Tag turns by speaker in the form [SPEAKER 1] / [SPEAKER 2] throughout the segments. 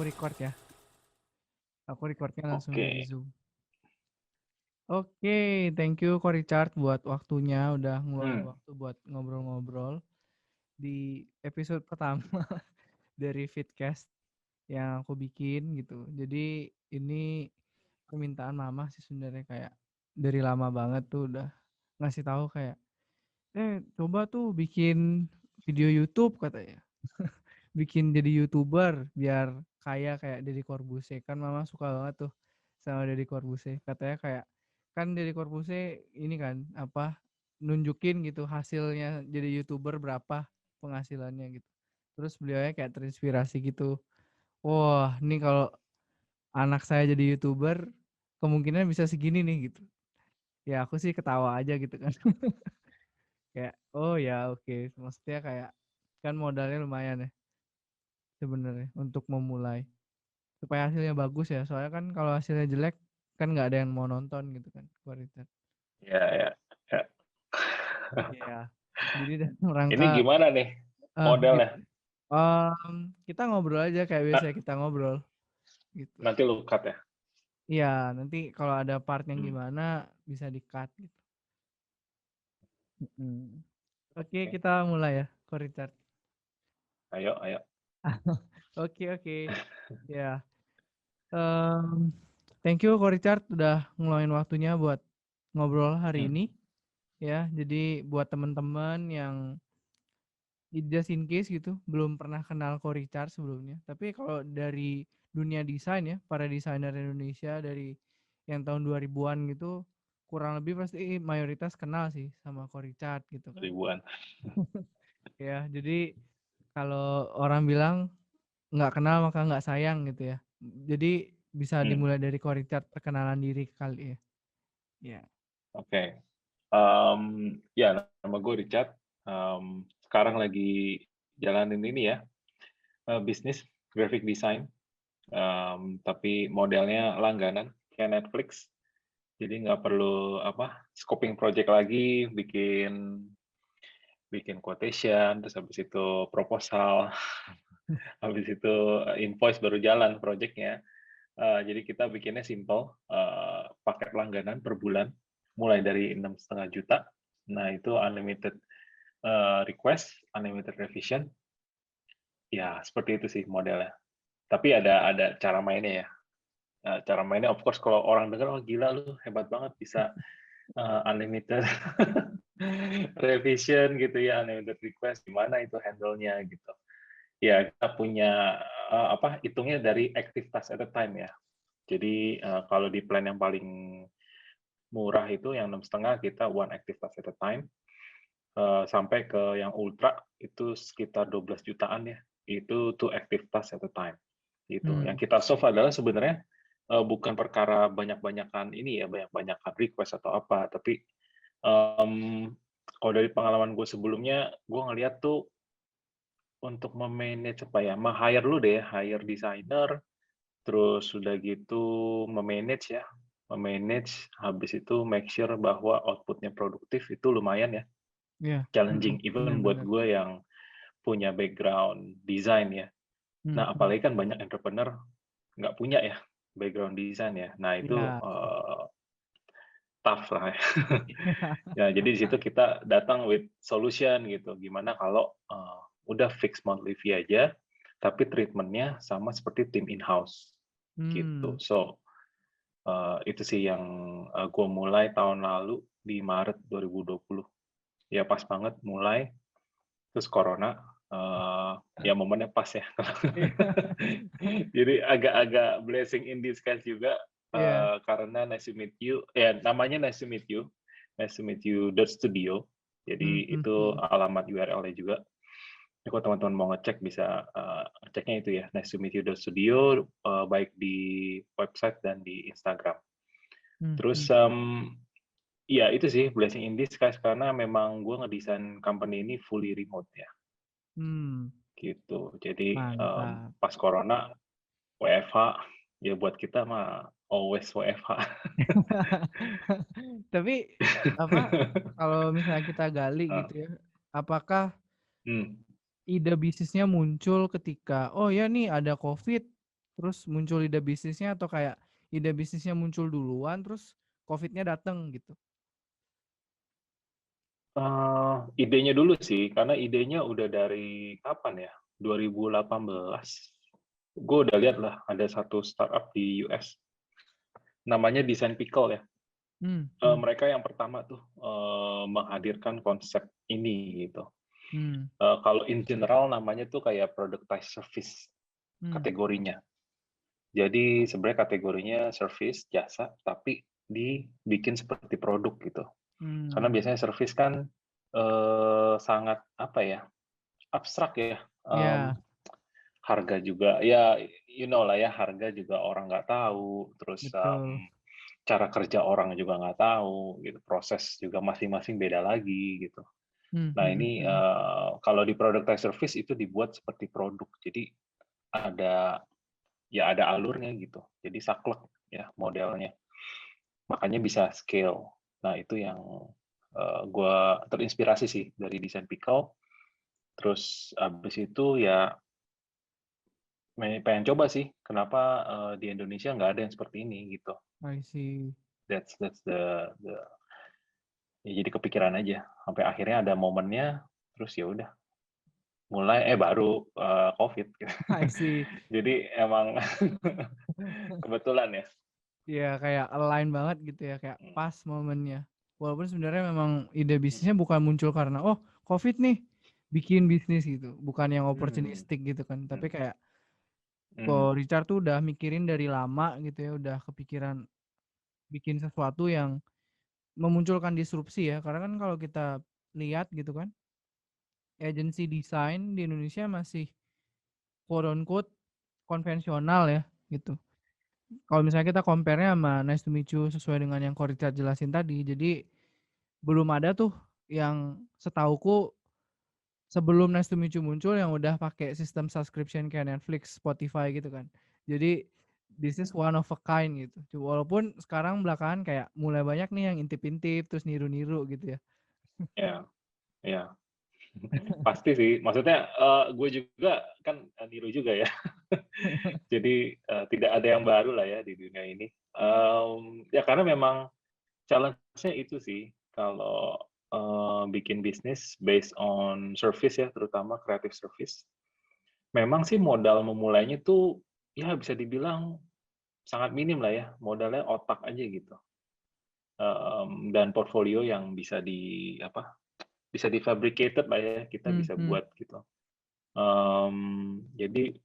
[SPEAKER 1] Aku record ya. Aku recordnya langsung dari
[SPEAKER 2] Oke.
[SPEAKER 1] Zoom. Oke, thank you Ko Richard buat waktunya, udah ngeluangin
[SPEAKER 2] Hmm.
[SPEAKER 1] waktu buat ngobrol-ngobrol di episode pertama dari Fitcast yang aku bikin gitu. Jadi ini permintaan mama sih sebenarnya, kayak dari lama banget tuh udah ngasih tahu kayak, coba tuh bikin video YouTube katanya. Bikin jadi YouTuber biar kaya kayak Deddy Corbuzier. Kan mama suka banget tuh sama Deddy Corbuzier. Katanya kayak, kan Deddy Corbuzier ini kan apa, nunjukin gitu hasilnya jadi YouTuber berapa penghasilannya gitu. Terus beliaunya kayak terinspirasi gitu. Wah, ini kalau anak saya jadi YouTuber kemungkinan bisa segini nih gitu. Ya aku sih ketawa aja gitu kan. Kayak, oh ya oke. Maksudnya kayak kan modalnya lumayan ya sebenarnya untuk memulai. Supaya hasilnya bagus ya, soalnya kan kalau hasilnya jelek kan nggak ada yang mau nonton gitu kan, kualitas.
[SPEAKER 2] Ya, ya, ya.
[SPEAKER 1] Iya. Jadi dalam
[SPEAKER 2] Ini
[SPEAKER 1] rangka
[SPEAKER 2] gimana nih
[SPEAKER 1] gitu.
[SPEAKER 2] modelnya?
[SPEAKER 1] Kita ngobrol aja kayak biasa
[SPEAKER 2] Nah,
[SPEAKER 1] kita ngobrol gitu.
[SPEAKER 2] nanti lu cut ya.
[SPEAKER 1] Iya, nanti kalau ada part yang
[SPEAKER 2] Hmm.
[SPEAKER 1] gimana bisa di-cut gitu. Mm. Oke,
[SPEAKER 2] Oke.
[SPEAKER 1] kita mulai ya, Ko Richard.
[SPEAKER 2] Ayo, ayo.
[SPEAKER 1] Oke, oke. Ya. em, Thank you Ko Richard udah ngeluangin waktunya buat ngobrol hari
[SPEAKER 2] Hmm.
[SPEAKER 1] ini ya. Jadi buat teman-teman yang just in case gitu belum pernah kenal Ko Richard sebelumnya, tapi kalau dari dunia desain ya, para desainer Indonesia dari yang tahun 2000-an gitu kurang lebih pasti mayoritas kenal sih sama Ko Richard gitu kan.
[SPEAKER 2] Ribuan.
[SPEAKER 1] Ya jadi kalau orang bilang nggak kenal maka nggak sayang gitu ya, jadi bisa
[SPEAKER 2] Hmm.
[SPEAKER 1] dimulai dari Ko Richard perkenalan diri kali ya. Ya.
[SPEAKER 2] Oke. Ya, nama gue Richard. Sekarang lagi jalanin ini ya, bisnis graphic design. Tapi modelnya langganan kayak Netflix. Jadi nggak perlu apa scoping project lagi, bikin bikin quotation, terus habis itu proposal, habis itu invoice baru jalan projectnya. Jadi kita bikinnya simple, paket langganan per bulan, mulai dari 6,5 juta. Nah itu unlimited request, unlimited revision. Ya seperti itu sih modelnya. Tapi ada cara mainnya ya. Cara mainnya of course kalau orang dengar, oh gila lu hebat banget bisa unlimited revision gitu ya, unlimited request, gimana itu handle-nya gitu. Ya, kita punya apa hitungnya dari active task at a time ya. Jadi kalau di plan yang paling murah itu yang 6,5 kita one active task at a time, sampai ke yang ultra itu sekitar 12 jutaan ya. Itu two active task at a time. Gitu.
[SPEAKER 1] Hmm.
[SPEAKER 2] Yang kita solve adalah sebenarnya bukan perkara banyak-banyakan ini ya, banyak-banyakan request atau apa, tapi kalau dari pengalaman gue sebelumnya, gue ngeliat tuh untuk memanage apa ya, hire dulu deh, hire designer, terus sudah gitu memanage ya, memanage, habis itu make sure bahwa outputnya produktif, itu lumayan ya,
[SPEAKER 1] Ya.
[SPEAKER 2] challenging, even buat
[SPEAKER 1] Benar-benar.
[SPEAKER 2] gue yang punya background design ya.
[SPEAKER 1] Hmm.
[SPEAKER 2] Nah, apalagi kan banyak entrepreneur nggak punya ya background desain ya. Nah, itu
[SPEAKER 1] Ya.
[SPEAKER 2] tough lah ya. Ya, jadi di situ kita datang with solution gitu. Gimana kalau udah fix monthly fee aja, tapi treatmentnya sama seperti tim in-house gitu.
[SPEAKER 1] Hmm.
[SPEAKER 2] So, itu sih yang gue mulai tahun lalu di Maret 2020. Ya pas banget mulai, terus Corona, ya momennya pas ya. Jadi agak-agak blessing in disguise juga,
[SPEAKER 1] Iya.
[SPEAKER 2] karena Nice to Meet You, ya namanya Nice to Meet You .studio.
[SPEAKER 1] Hmm,
[SPEAKER 2] Jadi
[SPEAKER 1] hmm,
[SPEAKER 2] itu
[SPEAKER 1] hmm.
[SPEAKER 2] alamat URL-nya juga. Jadi kalau teman-teman mau ngecek bisa ceknya itu ya, Nice to Meet You .studio, baik di website dan di Instagram.
[SPEAKER 1] Hmm,
[SPEAKER 2] Terus
[SPEAKER 1] hmm.
[SPEAKER 2] ya itu sih blessing in disguise karena memang gue ngedesain company ini fully remote ya,
[SPEAKER 1] Hmm,
[SPEAKER 2] gitu. Jadi
[SPEAKER 1] mantap.
[SPEAKER 2] pas Corona WFH, ya buat kita mah always WFH.
[SPEAKER 1] Tapi apa, kalau misalnya kita gali
[SPEAKER 2] Ah,
[SPEAKER 1] gitu ya, apakah
[SPEAKER 2] hmm,
[SPEAKER 1] ide bisnisnya muncul ketika oh ya nih ada COVID, terus muncul ide bisnisnya, atau kayak ide bisnisnya muncul duluan terus COVID-nya dateng gitu?
[SPEAKER 2] Idenya dulu sih, karena idenya udah dari kapan ya? 2018. Gue udah lihat lah ada satu startup di US, namanya Design Pickle ya.
[SPEAKER 1] Hmm, hmm,
[SPEAKER 2] Mereka yang pertama tuh menghadirkan konsep ini gitu.
[SPEAKER 1] hmm,
[SPEAKER 2] Kalau in general namanya tuh kayak productized service
[SPEAKER 1] hmm,
[SPEAKER 2] kategorinya. Jadi sebenarnya kategorinya service jasa, tapi dibikin seperti produk gitu. Karena
[SPEAKER 1] hmm.
[SPEAKER 2] biasanya service kan sangat apa ya, abstrak ya.
[SPEAKER 1] Ya,
[SPEAKER 2] Harga juga ya, you know lah ya, harga juga orang nggak tahu. Terus
[SPEAKER 1] betul.
[SPEAKER 2] cara kerja orang juga nggak tahu, gitu. Proses juga masing-masing beda lagi gitu.
[SPEAKER 1] Hmm,
[SPEAKER 2] Nah
[SPEAKER 1] hmm,
[SPEAKER 2] ini
[SPEAKER 1] hmm.
[SPEAKER 2] kalau di productized service itu dibuat seperti produk. Jadi ada ya ada alurnya gitu. Jadi saklek ya modelnya. Makanya bisa scale. Nah itu yang gue terinspirasi sih dari desain Pickle. Terus abis itu ya pengen coba sih, kenapa di Indonesia nggak ada yang seperti ini gitu.
[SPEAKER 1] I see.
[SPEAKER 2] That's the ya jadi kepikiran aja. Sampai akhirnya ada momennya, terus ya udah mulai baru COVID. Gitu.
[SPEAKER 1] I see.
[SPEAKER 2] Jadi emang kebetulan ya.
[SPEAKER 1] Ya kayak align banget gitu ya, kayak
[SPEAKER 2] Hmm.
[SPEAKER 1] pas momennya. Walaupun sebenarnya memang ide
[SPEAKER 2] Hmm.
[SPEAKER 1] bisnisnya bukan muncul karena oh COVID nih bikin bisnis gitu, bukan yang
[SPEAKER 2] Hmm.
[SPEAKER 1] opportunistic gitu kan.
[SPEAKER 2] Hmm.
[SPEAKER 1] Tapi kayak
[SPEAKER 2] Hmm.
[SPEAKER 1] kok Richard tuh udah mikirin dari lama gitu ya, udah kepikiran bikin sesuatu yang memunculkan disrupsi ya. Karena kan kalau kita lihat gitu kan, agency desain di Indonesia masih quote unquote konvensional ya gitu. Kalau misalnya kita compare-nya sama Nice to Meet You sesuai dengan yang ko Richard jelasin tadi, jadi belum ada tuh yang setauku sebelum Nice to Meet You muncul yang udah pakai sistem subscription kayak Netflix, Spotify gitu kan. Jadi this is one of a kind gitu. Walaupun sekarang belakangan kayak mulai banyak nih yang intip-intip terus niru-niru gitu ya.
[SPEAKER 2] Ya, ya. Pasti sih. Maksudnya gue juga kan niru juga ya. Jadi tidak ada yang baru lah ya di dunia ini. Ya karena memang challenge-nya itu sih, kalau bikin bisnis based on service ya, terutama creative service. Memang sih modal memulainya tuh ya bisa dibilang sangat minim lah ya, modalnya otak aja gitu. Dan portfolio yang bisa bisa di-fabricated lah ya, kita
[SPEAKER 1] Hmm,
[SPEAKER 2] bisa
[SPEAKER 1] hmm.
[SPEAKER 2] buat gitu. Jadi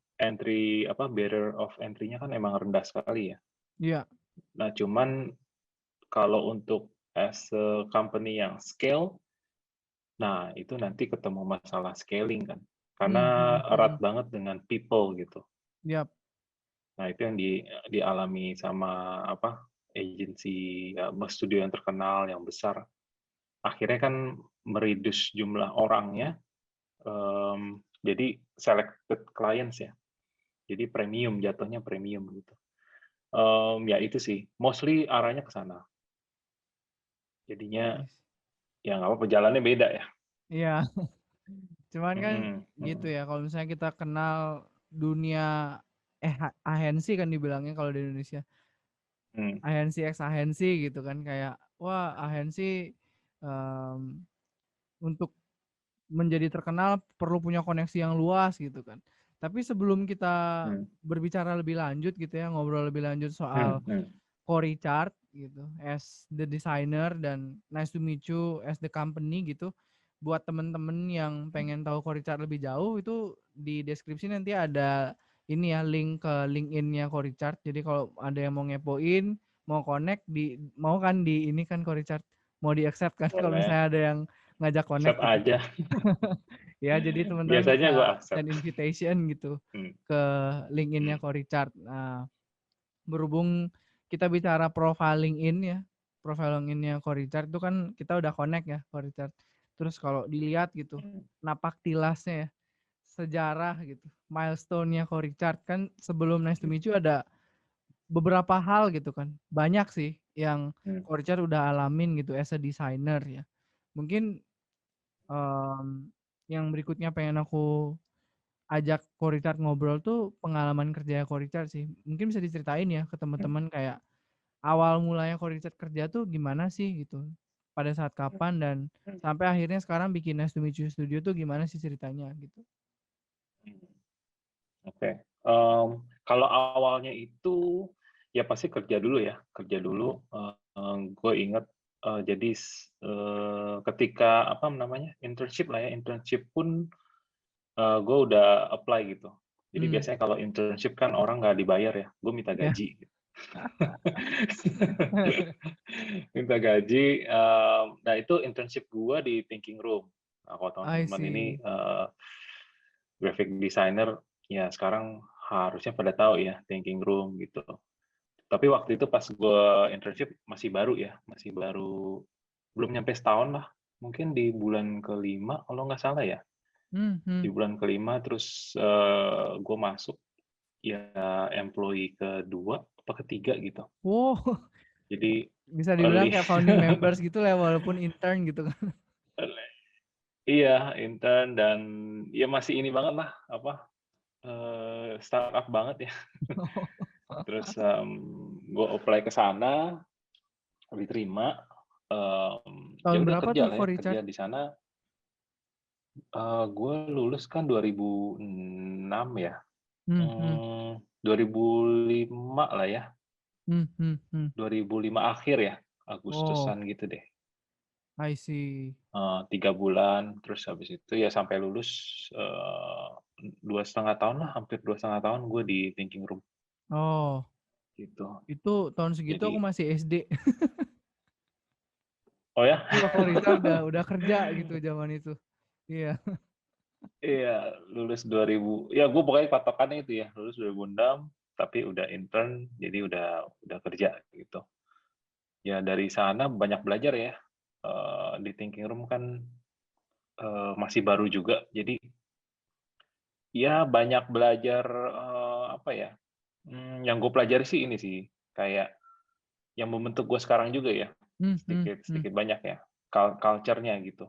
[SPEAKER 2] barrier of entry-nya kan emang rendah sekali ya.
[SPEAKER 1] Iya.
[SPEAKER 2] Nah, cuman kalau untuk as a company yang scale, nah itu nanti ketemu masalah scaling kan. Karena
[SPEAKER 1] Hmm, hmm,
[SPEAKER 2] erat
[SPEAKER 1] hmm.
[SPEAKER 2] banget dengan people gitu.
[SPEAKER 1] Yap.
[SPEAKER 2] Nah, itu yang dialami sama agensi studio yang terkenal, yang besar. Akhirnya kan mereduce jumlah orangnya, jadi selected clients ya. Jadi premium, jatuhnya premium gitu. Ya itu sih, mostly arahnya ke sana. Jadinya
[SPEAKER 1] Yes.
[SPEAKER 2] ya nggak apa-apa, jalannya beda ya.
[SPEAKER 1] Iya. Cuman kan
[SPEAKER 2] Mhm,
[SPEAKER 1] gitu
[SPEAKER 2] mhm,
[SPEAKER 1] ya, kalau misalnya kita kenal dunia ahensi kan dibilangnya kalau di Indonesia.
[SPEAKER 2] mhm,
[SPEAKER 1] Ahensi X ahensi gitu kan, kayak wah ahensi um, untuk menjadi terkenal perlu punya koneksi yang luas gitu kan. Tapi sebelum kita
[SPEAKER 2] mhm,
[SPEAKER 1] berbicara lebih lanjut gitu ya, ngobrol lebih lanjut soal
[SPEAKER 2] mhm, mhm,
[SPEAKER 1] Ko Richard gitu as the designer dan Nice to Meet You as the company gitu. Buat temen-temen yang pengen tahu Ko Richard lebih jauh, itu di deskripsi nanti ada ini ya, link ke LinkedIn-nya Ko Richard. Jadi kalau ada yang mau ngepoin, mau connect, mau kan di ini kan Ko Richard, mau di accept kan kalau
[SPEAKER 2] boleh.
[SPEAKER 1] misalnya ada yang ngajak
[SPEAKER 2] Accept
[SPEAKER 1] connect gitu.
[SPEAKER 2] aja.
[SPEAKER 1] Ya, jadi teman-teman
[SPEAKER 2] Biasanya gue
[SPEAKER 1] bisa
[SPEAKER 2] accept.
[SPEAKER 1] send invitation gitu
[SPEAKER 2] Mhm,
[SPEAKER 1] ke LinkedIn-nya
[SPEAKER 2] mhm,
[SPEAKER 1] Ko Richard. Nah, berhubung kita bicara profiling in ya, profiling in-nya Ko Richard itu kan kita udah connect ya Ko Richard. Terus kalau dilihat gitu,
[SPEAKER 2] mhm,
[SPEAKER 1] napak tilasnya ya, sejarah gitu, milestone-nya Ko Richard kan sebelum Nice to
[SPEAKER 2] mhm,
[SPEAKER 1] Meet You ada beberapa hal gitu kan. Banyak sih yang
[SPEAKER 2] mhm.
[SPEAKER 1] Ko Richard udah alamin gitu as a designer ya. Mungkin yang berikutnya pengen aku ajak Ko Richard ngobrol tuh pengalaman kerja Ko Richard sih. Mungkin bisa diceritain ya ke teman-teman kayak awal mulanya Ko Richard kerja tuh gimana sih gitu. Pada saat kapan dan sampai akhirnya sekarang bikin Nice to Meet You Studio tuh gimana sih ceritanya gitu.
[SPEAKER 2] Oke. Kalau awalnya itu ya pasti kerja dulu ya, kerja dulu. Gue inget jadi ketika apa namanya internship lah ya, internship pun gue udah apply gitu. Jadi
[SPEAKER 1] Hmm,
[SPEAKER 2] biasanya kalau internship kan orang nggak dibayar ya, gue minta
[SPEAKER 1] ya.
[SPEAKER 2] gaji. Gitu. Minta gaji. Nah itu internship gue di Thinking Room. Nah, kalau
[SPEAKER 1] I
[SPEAKER 2] teman-teman ini
[SPEAKER 1] see.
[SPEAKER 2] graphic designer ya sekarang harusnya pada tahu ya Thinking Room gitu. Tapi waktu itu pas gue internship masih baru ya, masih baru belum nyampe setahun lah. Mungkin di bulan kelima kalau nggak salah ya.
[SPEAKER 1] Hmm, hmm.
[SPEAKER 2] Di bulan kelima terus gue masuk ya employee kedua apa ketiga gitu.
[SPEAKER 1] Wow,
[SPEAKER 2] Jadi
[SPEAKER 1] bisa dibilang
[SPEAKER 2] early.
[SPEAKER 1] kayak founding members gitu lah walaupun intern gitu kan.
[SPEAKER 2] Iya, intern dan ya masih ini banget lah apa startup banget ya. Terus gue apply ke sana, diterima. Ya
[SPEAKER 1] Tahun
[SPEAKER 2] udah
[SPEAKER 1] berapa
[SPEAKER 2] kerja
[SPEAKER 1] tuh
[SPEAKER 2] lah
[SPEAKER 1] Ko
[SPEAKER 2] ya, kerja
[SPEAKER 1] Richard?
[SPEAKER 2] di sana. Gue lulus kan 2006 ya.
[SPEAKER 1] Hmm, hmm.
[SPEAKER 2] 2005 lah ya.
[SPEAKER 1] Hmm, hmm, hmm.
[SPEAKER 2] 2005 akhir ya,
[SPEAKER 1] Oh,
[SPEAKER 2] Agustusan gitu deh.
[SPEAKER 1] I see.
[SPEAKER 2] 3 bulan, terus habis itu ya sampai lulus 2,5 tahun lah, hampir 2,5 tahun gue di Thinking Room
[SPEAKER 1] Oh,
[SPEAKER 2] gitu.
[SPEAKER 1] itu tahun segitu aku
[SPEAKER 2] Jadi,
[SPEAKER 1] masih SD.
[SPEAKER 2] oh ya,
[SPEAKER 1] Jadi Ko Richard udah kerja gitu zaman itu. Iya.
[SPEAKER 2] iya lulus 2000, ya gue pokoknya patokannya itu ya, lulus 2006, tapi udah intern, jadi udah kerja gitu. Ya dari sana banyak belajar ya. Di Thinking Room kan masih baru juga, jadi ya banyak belajar apa ya? Yang gue pelajari sih ini sih, kayak yang membentuk gue sekarang juga ya,
[SPEAKER 1] Hmm, hmm,
[SPEAKER 2] sedikit
[SPEAKER 1] hmm.
[SPEAKER 2] sedikit banyak ya, culture-nya gitu.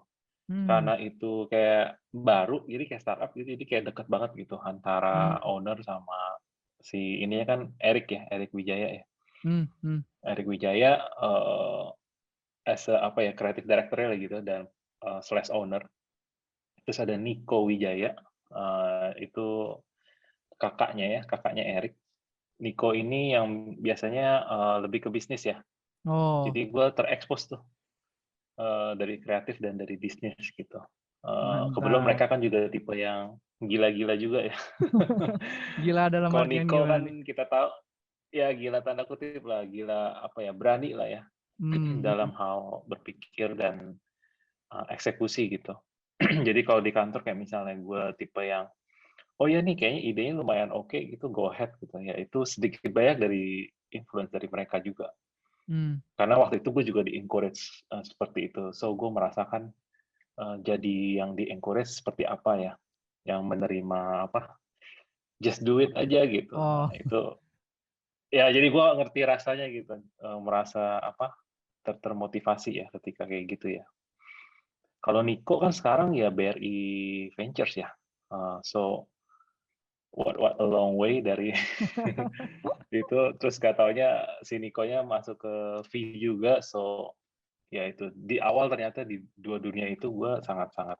[SPEAKER 1] Hmm,
[SPEAKER 2] Karena itu kayak baru, jadi kayak startup gitu, jadi kayak deket banget gitu
[SPEAKER 1] hmm,
[SPEAKER 2] antara owner sama si ininya kan Erik ya, Erik Wijaya ya.
[SPEAKER 1] hmm, hmm.
[SPEAKER 2] Erik Wijaya as a, apa ya, creative director-nya lah gitu dan slash owner. Terus ada Niko Wijaya, itu kakaknya Erik. Niko ini yang biasanya lebih ke bisnis ya.
[SPEAKER 1] Oh,
[SPEAKER 2] Jadi gue terekspos tuh dari kreatif dan dari bisnis gitu. Kebetulan
[SPEAKER 1] mantap.
[SPEAKER 2] mereka kan juga tipe yang gila-gila juga ya.
[SPEAKER 1] Gila dalam
[SPEAKER 2] Kalau
[SPEAKER 1] artian
[SPEAKER 2] Niko
[SPEAKER 1] gimana nih?
[SPEAKER 2] kan kita tahu ya gila tanda kutip lah, gila apa ya, berani lah ya
[SPEAKER 1] Hmm, hmm.
[SPEAKER 2] dalam hal berpikir dan eksekusi gitu. Jadi kalau di kantor kayak misalnya gue tipe yang oh ya nih kayaknya idenya lumayan oke gitu, go ahead gitu ya. Itu sedikit banyak dari influence dari mereka juga.
[SPEAKER 1] Hmm.
[SPEAKER 2] Karena waktu itu gue juga di-encourage seperti itu. So gue merasakan jadi yang di-encourage seperti apa ya, yang menerima apa, just do it aja gitu.
[SPEAKER 1] Oh,
[SPEAKER 2] Nah, itu ya jadi gue ngerti rasanya gitu, merasa apa, termotivasi ya ketika kayak gitu ya. Kalau Niko kan sekarang ya BRI Ventures ya. So what a long way dari itu, terus gak taunya si Nikonya masuk ke V juga, so ya itu di awal ternyata di dua dunia itu gue sangat-sangat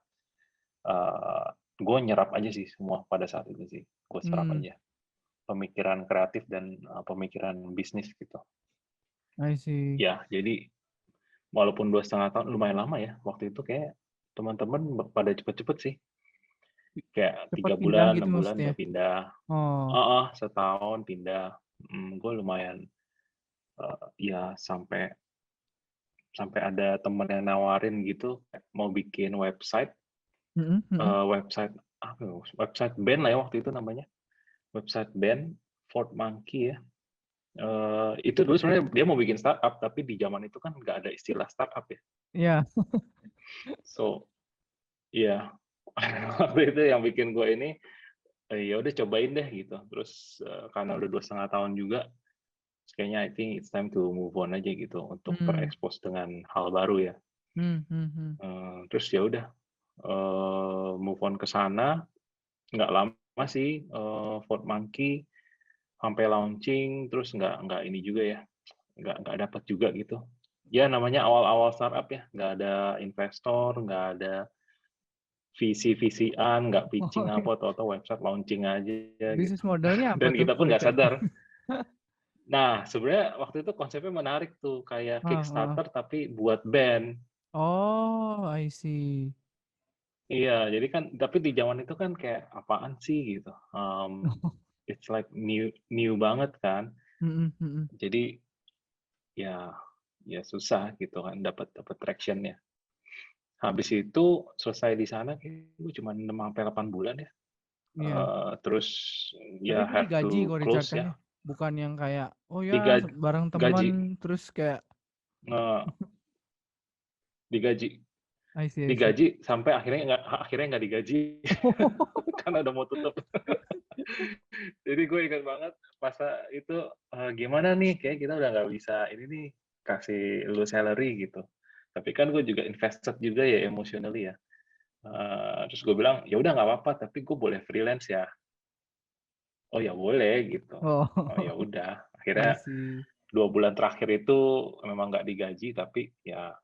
[SPEAKER 2] gue nyerap aja sih semua pada saat itu sih, gue serap
[SPEAKER 1] hmm,
[SPEAKER 2] aja pemikiran kreatif dan pemikiran bisnis gitu.
[SPEAKER 1] I see.
[SPEAKER 2] Ya jadi walaupun 2,5 tahun lumayan lama ya waktu itu, kayak teman-teman pada cepet-cepet sih, kayak
[SPEAKER 1] Cepet
[SPEAKER 2] tiga
[SPEAKER 1] pindah
[SPEAKER 2] bulan
[SPEAKER 1] gitu
[SPEAKER 2] 6 bulan
[SPEAKER 1] maksudnya.
[SPEAKER 2] udah pindah.
[SPEAKER 1] Oh,
[SPEAKER 2] Setahun pindah. Gue lumayan ya sampai sampai ada temen yang nawarin gitu mau bikin website,
[SPEAKER 1] mm, mm.
[SPEAKER 2] website apa ya, website band lah ya waktu itu namanya, website band Fort Monkey ya. Itu dulu sebenarnya dia mau bikin startup, tapi di zaman itu kan nggak ada istilah startup ya.
[SPEAKER 1] Iya.
[SPEAKER 2] So iya, waktu itu yang bikin gue ini ya udah cobain deh gitu. Terus karena udah 2,5 tahun juga, kayaknya I think it's time to move on aja gitu untuk
[SPEAKER 1] Hmm,
[SPEAKER 2] terekspos dengan hal baru ya.
[SPEAKER 1] hmm, hmm, hmm.
[SPEAKER 2] Terus ya udah move on ke sana, nggak lama sih, Ford Monkey sampai launching, terus nggak ini juga ya, nggak dapat juga gitu. Ya namanya awal-awal startup ya, nggak ada investor, nggak ada visi-visian, nggak pitching
[SPEAKER 1] Oh,
[SPEAKER 2] apa, atau website launching aja gitu.
[SPEAKER 1] bisnis modelnya apa
[SPEAKER 2] Dan
[SPEAKER 1] tuh
[SPEAKER 2] kita pun nggak
[SPEAKER 1] Richard?
[SPEAKER 2] sadar. Nah, sebenarnya waktu itu konsepnya menarik tuh, kayak
[SPEAKER 1] Ah, ah.
[SPEAKER 2] Kickstarter tapi buat band.
[SPEAKER 1] Oh, I see.
[SPEAKER 2] Iya, jadi kan tapi di zaman itu kan kayak apaan sih gitu. It's like new banget kan.
[SPEAKER 1] Mm-mm, mm-mm.
[SPEAKER 2] Jadi ya ya susah gitu kan dapat dapat traction-nya. Habis itu selesai di sana kayaknya cuma 6 sampai 8 bulan ya.
[SPEAKER 1] Iya.
[SPEAKER 2] Terus
[SPEAKER 1] Tapi
[SPEAKER 2] ya
[SPEAKER 1] itu
[SPEAKER 2] have
[SPEAKER 1] digaji
[SPEAKER 2] to
[SPEAKER 1] kok Richard
[SPEAKER 2] close
[SPEAKER 1] kan
[SPEAKER 2] ya.
[SPEAKER 1] ya. Bukan yang kayak oh ya
[SPEAKER 2] Digaji,
[SPEAKER 1] bareng temen
[SPEAKER 2] gaji,
[SPEAKER 1] terus kayak
[SPEAKER 2] eh, digaji,
[SPEAKER 1] I see, I see.
[SPEAKER 2] digaji sampai akhirnya nggak digaji karena udah mau tutup. Jadi gue ingat banget masa itu gimana nih, kayak kita udah nggak bisa ini nih kasih lu salary gitu. Tapi kan gue juga invested juga ya emotionally ya. Terus gue bilang ya udah nggak apa-apa, tapi gue boleh freelance ya. Oh ya boleh gitu. Oh ya
[SPEAKER 1] Oh,
[SPEAKER 2] udah.
[SPEAKER 1] I
[SPEAKER 2] Akhirnya
[SPEAKER 1] see.
[SPEAKER 2] 2 bulan terakhir itu memang nggak digaji, tapi ya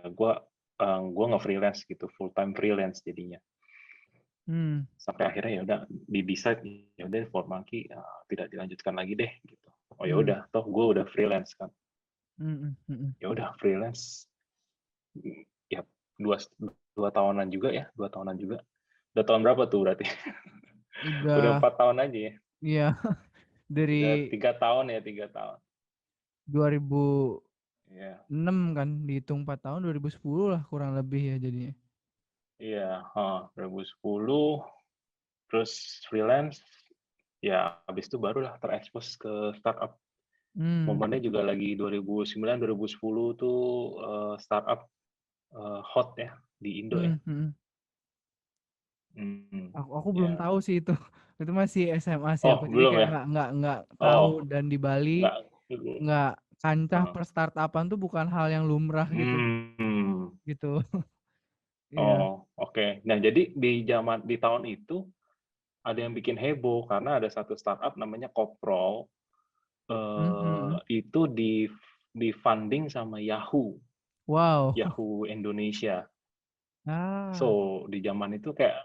[SPEAKER 2] gue nggak freelance gitu, full time freelance jadinya.
[SPEAKER 1] Hmm.
[SPEAKER 2] Sampai akhirnya ya udah di decide ya udah Ford Monkey tidak dilanjutkan lagi deh gitu. Oh ya
[SPEAKER 1] Hmm.
[SPEAKER 2] udah, toh gue udah freelance kan.
[SPEAKER 1] Mm-mm, mm-mm.
[SPEAKER 2] Ya udah freelance ya dua 2 tahunan juga ya, 2 tahunan juga. Udah tahun berapa tuh berarti? Udah
[SPEAKER 1] Udah
[SPEAKER 2] 4 tahun aja ya.
[SPEAKER 1] ya
[SPEAKER 2] Udah
[SPEAKER 1] dari
[SPEAKER 2] 3 tahun ya, 3 tahun.
[SPEAKER 1] 2006
[SPEAKER 2] Iya,
[SPEAKER 1] kan dihitung 4 tahun 2010 lah kurang lebih ya jadinya.
[SPEAKER 2] iya, 2010 terus freelance. Ya habis itu barulah terekspos ke startup.
[SPEAKER 1] Hmm.
[SPEAKER 2] Momennya juga lagi 2009 2010 tuh startup hot ya di Indo ya.
[SPEAKER 1] Hmm, hmm. Aku belum
[SPEAKER 2] Ya.
[SPEAKER 1] tahu sih itu. Itu masih SMA sih
[SPEAKER 2] Oh
[SPEAKER 1] aku. Jadi
[SPEAKER 2] belum
[SPEAKER 1] kayak
[SPEAKER 2] ya.
[SPEAKER 1] nggak tahu
[SPEAKER 2] Oh
[SPEAKER 1] dan di Bali
[SPEAKER 2] nggak.
[SPEAKER 1] nggak kancah
[SPEAKER 2] Heeh.
[SPEAKER 1] per startupan tuh bukan hal yang lumrah gitu.
[SPEAKER 2] Hmm.
[SPEAKER 1] Gitu. Iya.
[SPEAKER 2] Oh oke. Nah jadi di tahun itu ada yang bikin heboh karena ada satu startup namanya Koprol.
[SPEAKER 1] Hmm, hmm, hmm.
[SPEAKER 2] Itu di funding sama Yahoo,
[SPEAKER 1] Wow.
[SPEAKER 2] Yahoo Indonesia.
[SPEAKER 1] Ah.
[SPEAKER 2] So di zaman itu kayak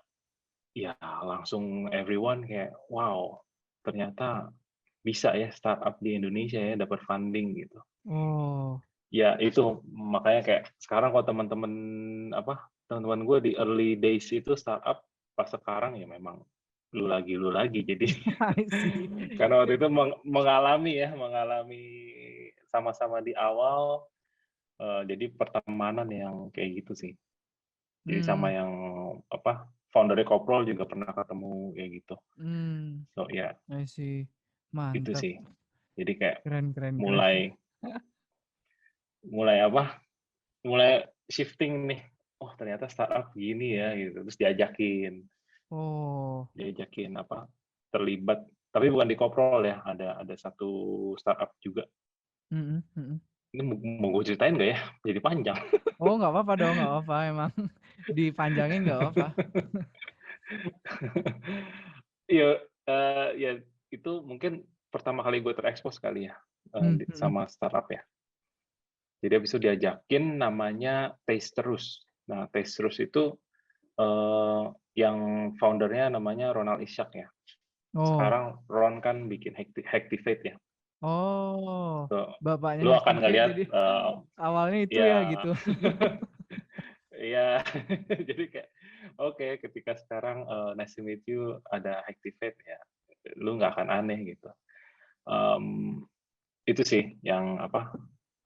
[SPEAKER 2] ya langsung everyone kayak wow, ternyata bisa ya startup di Indonesia ya dapat funding gitu.
[SPEAKER 1] Oh.
[SPEAKER 2] Ya itu makanya kayak sekarang kalau teman-teman gue di early days itu startup, pas sekarang ya memang lu lagi jadi
[SPEAKER 1] I see.
[SPEAKER 2] karena waktu itu mengalami sama-sama di awal, jadi pertemanan yang kayak gitu sih. Jadi sama
[SPEAKER 1] Hmm.
[SPEAKER 2] yang foundernya Koprol juga pernah ketemu kayak gitu.
[SPEAKER 1] Hmm.
[SPEAKER 2] So ya
[SPEAKER 1] I see.
[SPEAKER 2] itu
[SPEAKER 1] Mantap.
[SPEAKER 2] sih. Jadi kayak
[SPEAKER 1] Keren, keren, keren.
[SPEAKER 2] mulai mulai mulai shifting nih. Oh ternyata startup gini ya gitu. Terus
[SPEAKER 1] Oh.
[SPEAKER 2] diajakin terlibat. Tapi bukan di Koprol ya. Ada satu startup juga.
[SPEAKER 1] Mm-mm, mm-mm.
[SPEAKER 2] Ini mau gue ceritain nggak ya? Jadi panjang.
[SPEAKER 1] Oh, nggak apa-apa dong, nggak apa-apa emang. Dipanjangin nggak apa-apa.
[SPEAKER 2] Iya, ya itu mungkin pertama kali gue terekspos kali ya
[SPEAKER 1] Hmm, mm-mm.
[SPEAKER 2] sama startup ya. Jadi habis itu diajakin namanya Taste Terus. Nah, Taste Terus itu eh, yang foundernya namanya Ronald Ishak ya.
[SPEAKER 1] Oh,
[SPEAKER 2] Sekarang Ron kan bikin Hacktivate ya.
[SPEAKER 1] oh,
[SPEAKER 2] So,
[SPEAKER 1] bapaknya
[SPEAKER 2] lu akan
[SPEAKER 1] Hacktivate
[SPEAKER 2] ngelihat
[SPEAKER 1] jadi awalnya itu ya
[SPEAKER 2] ya
[SPEAKER 1] gitu.
[SPEAKER 2] ya jadi kayak oke, ketika sekarang Nice to Meet You ada Hacktivate ya, lu nggak akan aneh gitu. Em, itu sih yang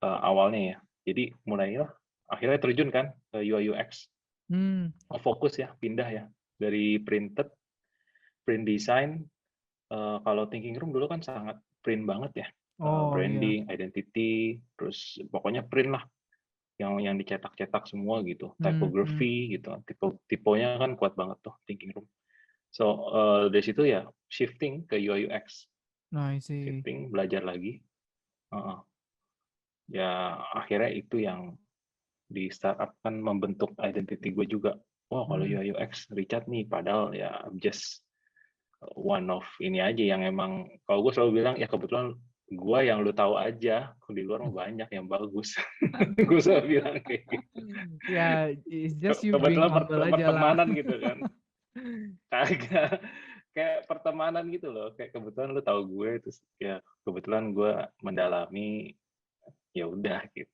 [SPEAKER 2] awalnya ya. Jadi mulailah akhirnya terjun kan ke UI UX.
[SPEAKER 1] Hmm.
[SPEAKER 2] Fokus ya, pindah ya dari print design. Kalau Thinking Room dulu kan sangat print banget ya.
[SPEAKER 1] Oh iya.
[SPEAKER 2] Branding, identity, terus pokoknya print lah yang dicetak-cetak semua gitu.
[SPEAKER 1] Hmm, hmm.
[SPEAKER 2] Typography gitu. Tipenya kan kuat banget tuh Thinking Room. So dari situ ya shifting ke UI UX,
[SPEAKER 1] Nah, I see.
[SPEAKER 2] shifting belajar lagi. Uh, ya akhirnya itu yang di startup kan membentuk identity gue juga. Oh kalau
[SPEAKER 1] Hmm.
[SPEAKER 2] UI UX Richard nih, padahal ya I'm just one of ini aja yang emang kalau gue selalu bilang ya kebetulan gue yang lu tahu aja, di luar mah banyak yang bagus. Gue selalu bilang kayak gitu.
[SPEAKER 1] Ya, it's just you being
[SPEAKER 2] Kebetulan
[SPEAKER 1] humble aja lah.
[SPEAKER 2] pertemanan gitu kan. Kagak kayak pertemanan gitu loh. Kayak kebetulan lu tahu gue terus ya kebetulan gue mendalami ya udah gitu.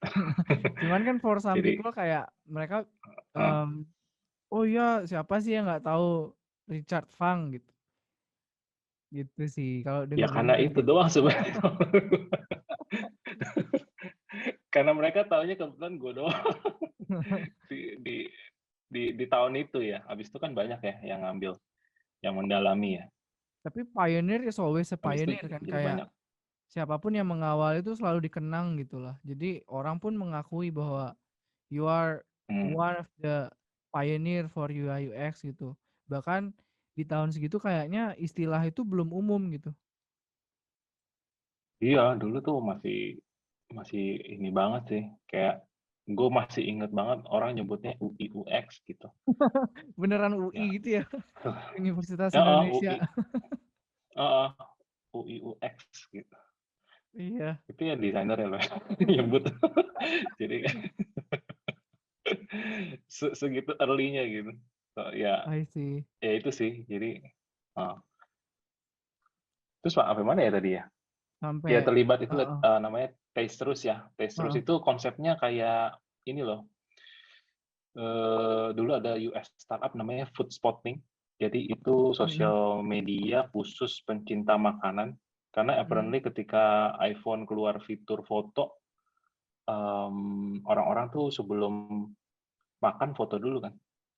[SPEAKER 1] Cuman kan for some
[SPEAKER 2] Jadi
[SPEAKER 1] people kayak mereka,
[SPEAKER 2] uh,
[SPEAKER 1] oh iya siapa sih yang nggak tahu Richard Fang gitu. Gitu sih kalau
[SPEAKER 2] ya
[SPEAKER 1] denger-denger
[SPEAKER 2] karena
[SPEAKER 1] kan
[SPEAKER 2] itu
[SPEAKER 1] gitu.
[SPEAKER 2] doang sebenarnya. Karena mereka taunya kebetulan gue doang di, di di tahun itu ya. Habis itu kan banyak ya yang ngambil, yang mendalami ya.
[SPEAKER 1] Tapi pioneer is always a
[SPEAKER 2] Habis itu
[SPEAKER 1] pioneer kan,
[SPEAKER 2] jadi
[SPEAKER 1] kayak
[SPEAKER 2] banyak.
[SPEAKER 1] siapapun yang mengawal itu selalu dikenang gitu lah. Jadi orang pun mengakui bahwa you are
[SPEAKER 2] Hmm.
[SPEAKER 1] one of the pioneer for UI UX gitu. Bahkan di tahun segitu kayaknya istilah itu belum umum gitu.
[SPEAKER 2] Iya, dulu tuh masih masih ini banget sih. Kayak gue masih inget banget orang nyebutnya UI UX gitu.
[SPEAKER 1] Beneran UI
[SPEAKER 2] Ya,
[SPEAKER 1] gitu ya, Universitas
[SPEAKER 2] ya
[SPEAKER 1] Indonesia.
[SPEAKER 2] UI, uh, UI UX gitu.
[SPEAKER 1] Iya,
[SPEAKER 2] Itu ya desainer ya loh nyebut. Jadi segitu early-nya gitu. So, ya,
[SPEAKER 1] I see.
[SPEAKER 2] ya itu sih. Jadi uh, terus Pak, apa mana ya tadi ya? Ya
[SPEAKER 1] Sampai
[SPEAKER 2] terlibat itu
[SPEAKER 1] heeh,
[SPEAKER 2] namanya Taste Terus ya. Taste Terus
[SPEAKER 1] heeh.
[SPEAKER 2] itu konsepnya kayak ini loh. Dulu ada US startup namanya Food Spotting. Jadi itu
[SPEAKER 1] Mhm,
[SPEAKER 2] sosial media khusus pencinta makanan. Karena
[SPEAKER 1] mhm.
[SPEAKER 2] apparently ketika iPhone keluar fitur foto, orang-orang tuh sebelum makan foto dulu kan.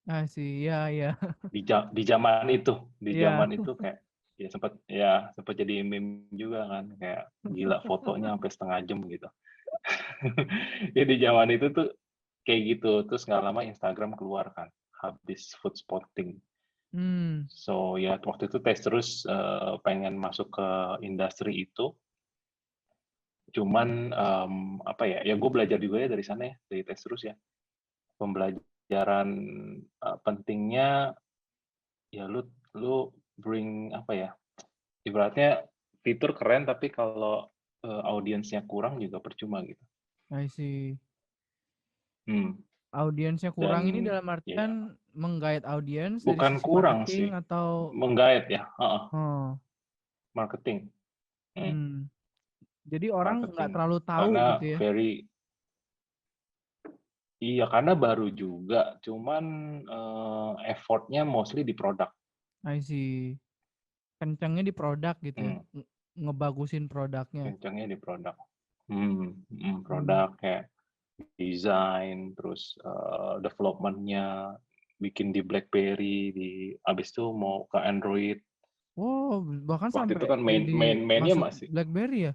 [SPEAKER 1] I see. Iya, iya.
[SPEAKER 2] Di zaman itu,
[SPEAKER 1] Iya.
[SPEAKER 2] kayak sempat jadi meme juga kan kayak gila fotonya sampai setengah jam gitu. Ya di zaman itu tuh kayak gitu. Terus nggak lama Instagram keluar kan, habis food spotting.
[SPEAKER 1] Hmm,
[SPEAKER 2] So ya waktu itu tes terus pengen masuk ke industri itu. Cuman apa ya? Ya gue belajar juga ya dari sana ya, dari tes terus ya. Pembelajaran pentingnya ya lu bring apa ya? Ibaratnya fitur keren tapi kalau audiensnya kurang juga percuma gitu.
[SPEAKER 1] I see.
[SPEAKER 2] Hmm.
[SPEAKER 1] Audiensnya kurang ini
[SPEAKER 2] Dan
[SPEAKER 1] dalam artian
[SPEAKER 2] ya
[SPEAKER 1] menggait audiens dari
[SPEAKER 2] bukan
[SPEAKER 1] sisi
[SPEAKER 2] kurang
[SPEAKER 1] marketing
[SPEAKER 2] sih,
[SPEAKER 1] atau
[SPEAKER 2] menggait ya,
[SPEAKER 1] oh,
[SPEAKER 2] marketing. Hmm,
[SPEAKER 1] hmm. Jadi orang nggak
[SPEAKER 2] marketing.
[SPEAKER 1] terlalu tahu gitu
[SPEAKER 2] Karena
[SPEAKER 1] ya.
[SPEAKER 2] iya karena baru juga, cuman effort-nya mostly di produk.
[SPEAKER 1] I see. Kencengnya di produk gitu ya.
[SPEAKER 2] Hmm,
[SPEAKER 1] Ngebagusin produknya.
[SPEAKER 2] kencangnya di produk.
[SPEAKER 1] Hmm.
[SPEAKER 2] Produk kayak desain, terus development-nya bikin di BlackBerry, abis itu mau ke Android.
[SPEAKER 1] Oh, bahkan
[SPEAKER 2] Waktu itu
[SPEAKER 1] sampai
[SPEAKER 2] kan
[SPEAKER 1] jadi
[SPEAKER 2] mainnya
[SPEAKER 1] masuk
[SPEAKER 2] masih,
[SPEAKER 1] BlackBerry ya?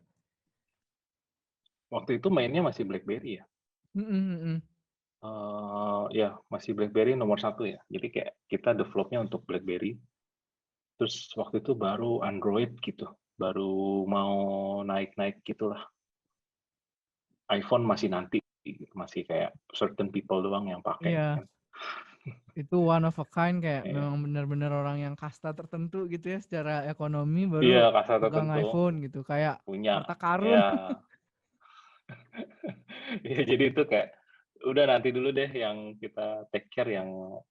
[SPEAKER 2] waktu itu mainnya masih BlackBerry ya.
[SPEAKER 1] Mhm, mhm.
[SPEAKER 2] Ya masih BlackBerry nomor satu ya. Jadi kayak kita developnya untuk BlackBerry. Terus waktu itu baru Android gitu, baru mau naik-naik gitulah. iPhone masih nanti, masih kayak certain people doang yang pakai
[SPEAKER 1] Iya,
[SPEAKER 2] kan.
[SPEAKER 1] itu one of a kind, kayak
[SPEAKER 2] Iya,
[SPEAKER 1] memang benar-benar orang yang kasta tertentu gitu ya secara ekonomi baru
[SPEAKER 2] iya kasta
[SPEAKER 1] pegang
[SPEAKER 2] tertentu
[SPEAKER 1] iPhone gitu, kayak
[SPEAKER 2] punya.
[SPEAKER 1] harta karun.
[SPEAKER 2] Ya, ya jadi itu kayak udah nanti dulu deh yang kita take care yang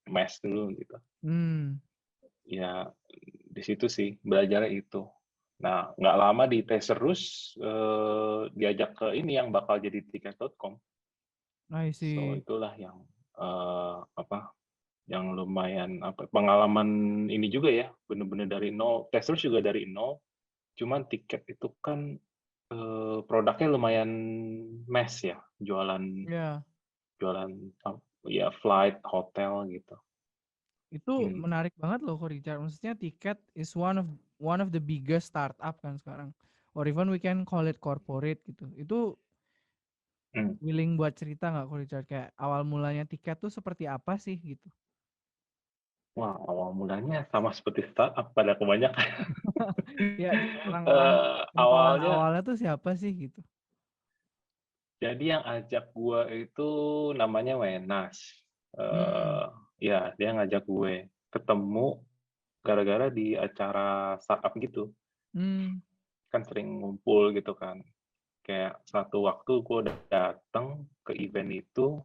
[SPEAKER 2] mass dulu gitu.
[SPEAKER 1] Hmm,
[SPEAKER 2] Ya di situ sih belajarnya itu. Nah, nggak lama di tes terus diajak ke ini yang bakal jadi tiket.com.
[SPEAKER 1] I
[SPEAKER 2] So
[SPEAKER 1] see.
[SPEAKER 2] itulah yang apa yang lumayan apa pengalaman ini juga ya, bener-bener dari nol. Tes terus juga dari nol. Cuman tiket itu kan produknya lumayan mass ya, jualan
[SPEAKER 1] Ya,
[SPEAKER 2] jualan ya flight, hotel gitu.
[SPEAKER 1] itu
[SPEAKER 2] Hmm.
[SPEAKER 1] menarik banget loh kok Richard. Maksudnya tiket is one of the biggest startup kan sekarang. Or even we can call it corporate gitu. Itu
[SPEAKER 2] Hmm.
[SPEAKER 1] willing buat cerita nggak kok Richard, kayak awal mulanya tiket tuh seperti apa sih gitu?
[SPEAKER 2] Wah, awal mulanya sama seperti startup pada kebanyakan.
[SPEAKER 1] Ya, orang-orang pentolan
[SPEAKER 2] Awalnya
[SPEAKER 1] awalnya tuh siapa sih gitu?
[SPEAKER 2] jadi yang ajak gue itu namanya Wenas.
[SPEAKER 1] Hmm,
[SPEAKER 2] Ya dia ngajak gue ketemu. gara-gara di acara startup gitu,
[SPEAKER 1] Hmm.
[SPEAKER 2] kan sering ngumpul gitu kan. Kayak satu waktu gue udah dateng ke event itu,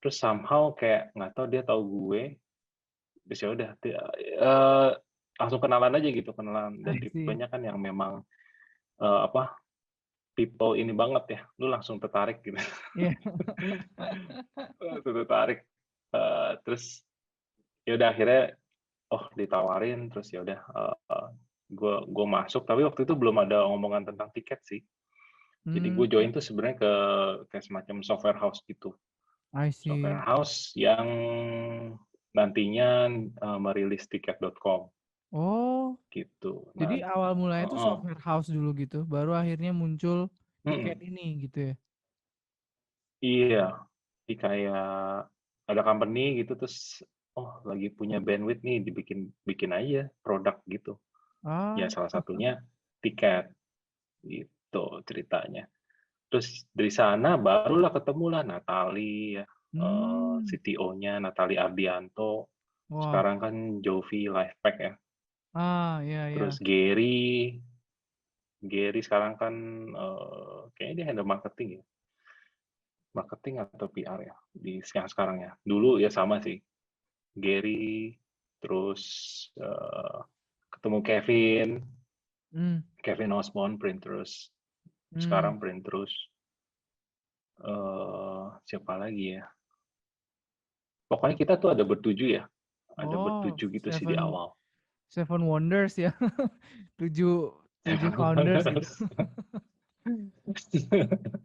[SPEAKER 2] terus somehow kayak nggak tahu dia tahu gue, terus ya udah langsung kenalan aja gitu, kenalan. Dan
[SPEAKER 1] I see.
[SPEAKER 2] tipenya kan yang memang, apa, people ini banget ya, lu langsung tertarik gitu.
[SPEAKER 1] Iya.
[SPEAKER 2] Langsung tertarik, terus ya udah akhirnya, oh ditawarin, terus ya udah, gue masuk, tapi waktu itu belum ada omongan tentang tiket sih. Jadi gue
[SPEAKER 1] Hmm.
[SPEAKER 2] join tuh sebenarnya ke kayak semacam software house gitu.
[SPEAKER 1] I
[SPEAKER 2] Software
[SPEAKER 1] see.
[SPEAKER 2] house yang nantinya, merilis tiket.com
[SPEAKER 1] Oh,
[SPEAKER 2] gitu. Nah,
[SPEAKER 1] jadi awal mulanya itu
[SPEAKER 2] heeh,
[SPEAKER 1] software house dulu gitu, baru akhirnya muncul tiket
[SPEAKER 2] mhm,
[SPEAKER 1] ini gitu ya?
[SPEAKER 2] iya. Jadi kayak ada company gitu, terus, oh lagi punya bandwidth nih, dibikin bikin aja produk gitu. Ya
[SPEAKER 1] Ah.
[SPEAKER 2] salah satunya tiket, gitu ceritanya. Terus dari sana barulah ketemulah Natali ya,
[SPEAKER 1] Hmm.
[SPEAKER 2] CTO-nya Natali Ardianto,
[SPEAKER 1] Wah.
[SPEAKER 2] sekarang kan Jovi Lifepack ya.
[SPEAKER 1] Ah, iya
[SPEAKER 2] Terus
[SPEAKER 1] iya.
[SPEAKER 2] Gary, Gary sekarang kan, kayaknya dia handle marketing ya, marketing atau PR ya, di yang sekarang ya. Dulu ya sama sih, Gary, terus, ketemu Kevin,
[SPEAKER 1] Hmm.
[SPEAKER 2] Kevin Osborne, Printerus,
[SPEAKER 1] Hmm.
[SPEAKER 2] sekarang Printerus, siapa lagi ya, pokoknya kita tuh ada bertujuh ya, ada
[SPEAKER 1] Oh,
[SPEAKER 2] bertujuh gitu sih di
[SPEAKER 1] Seven
[SPEAKER 2] awal.
[SPEAKER 1] Seven Wonders ya. Tujuh tujuh founders gitu.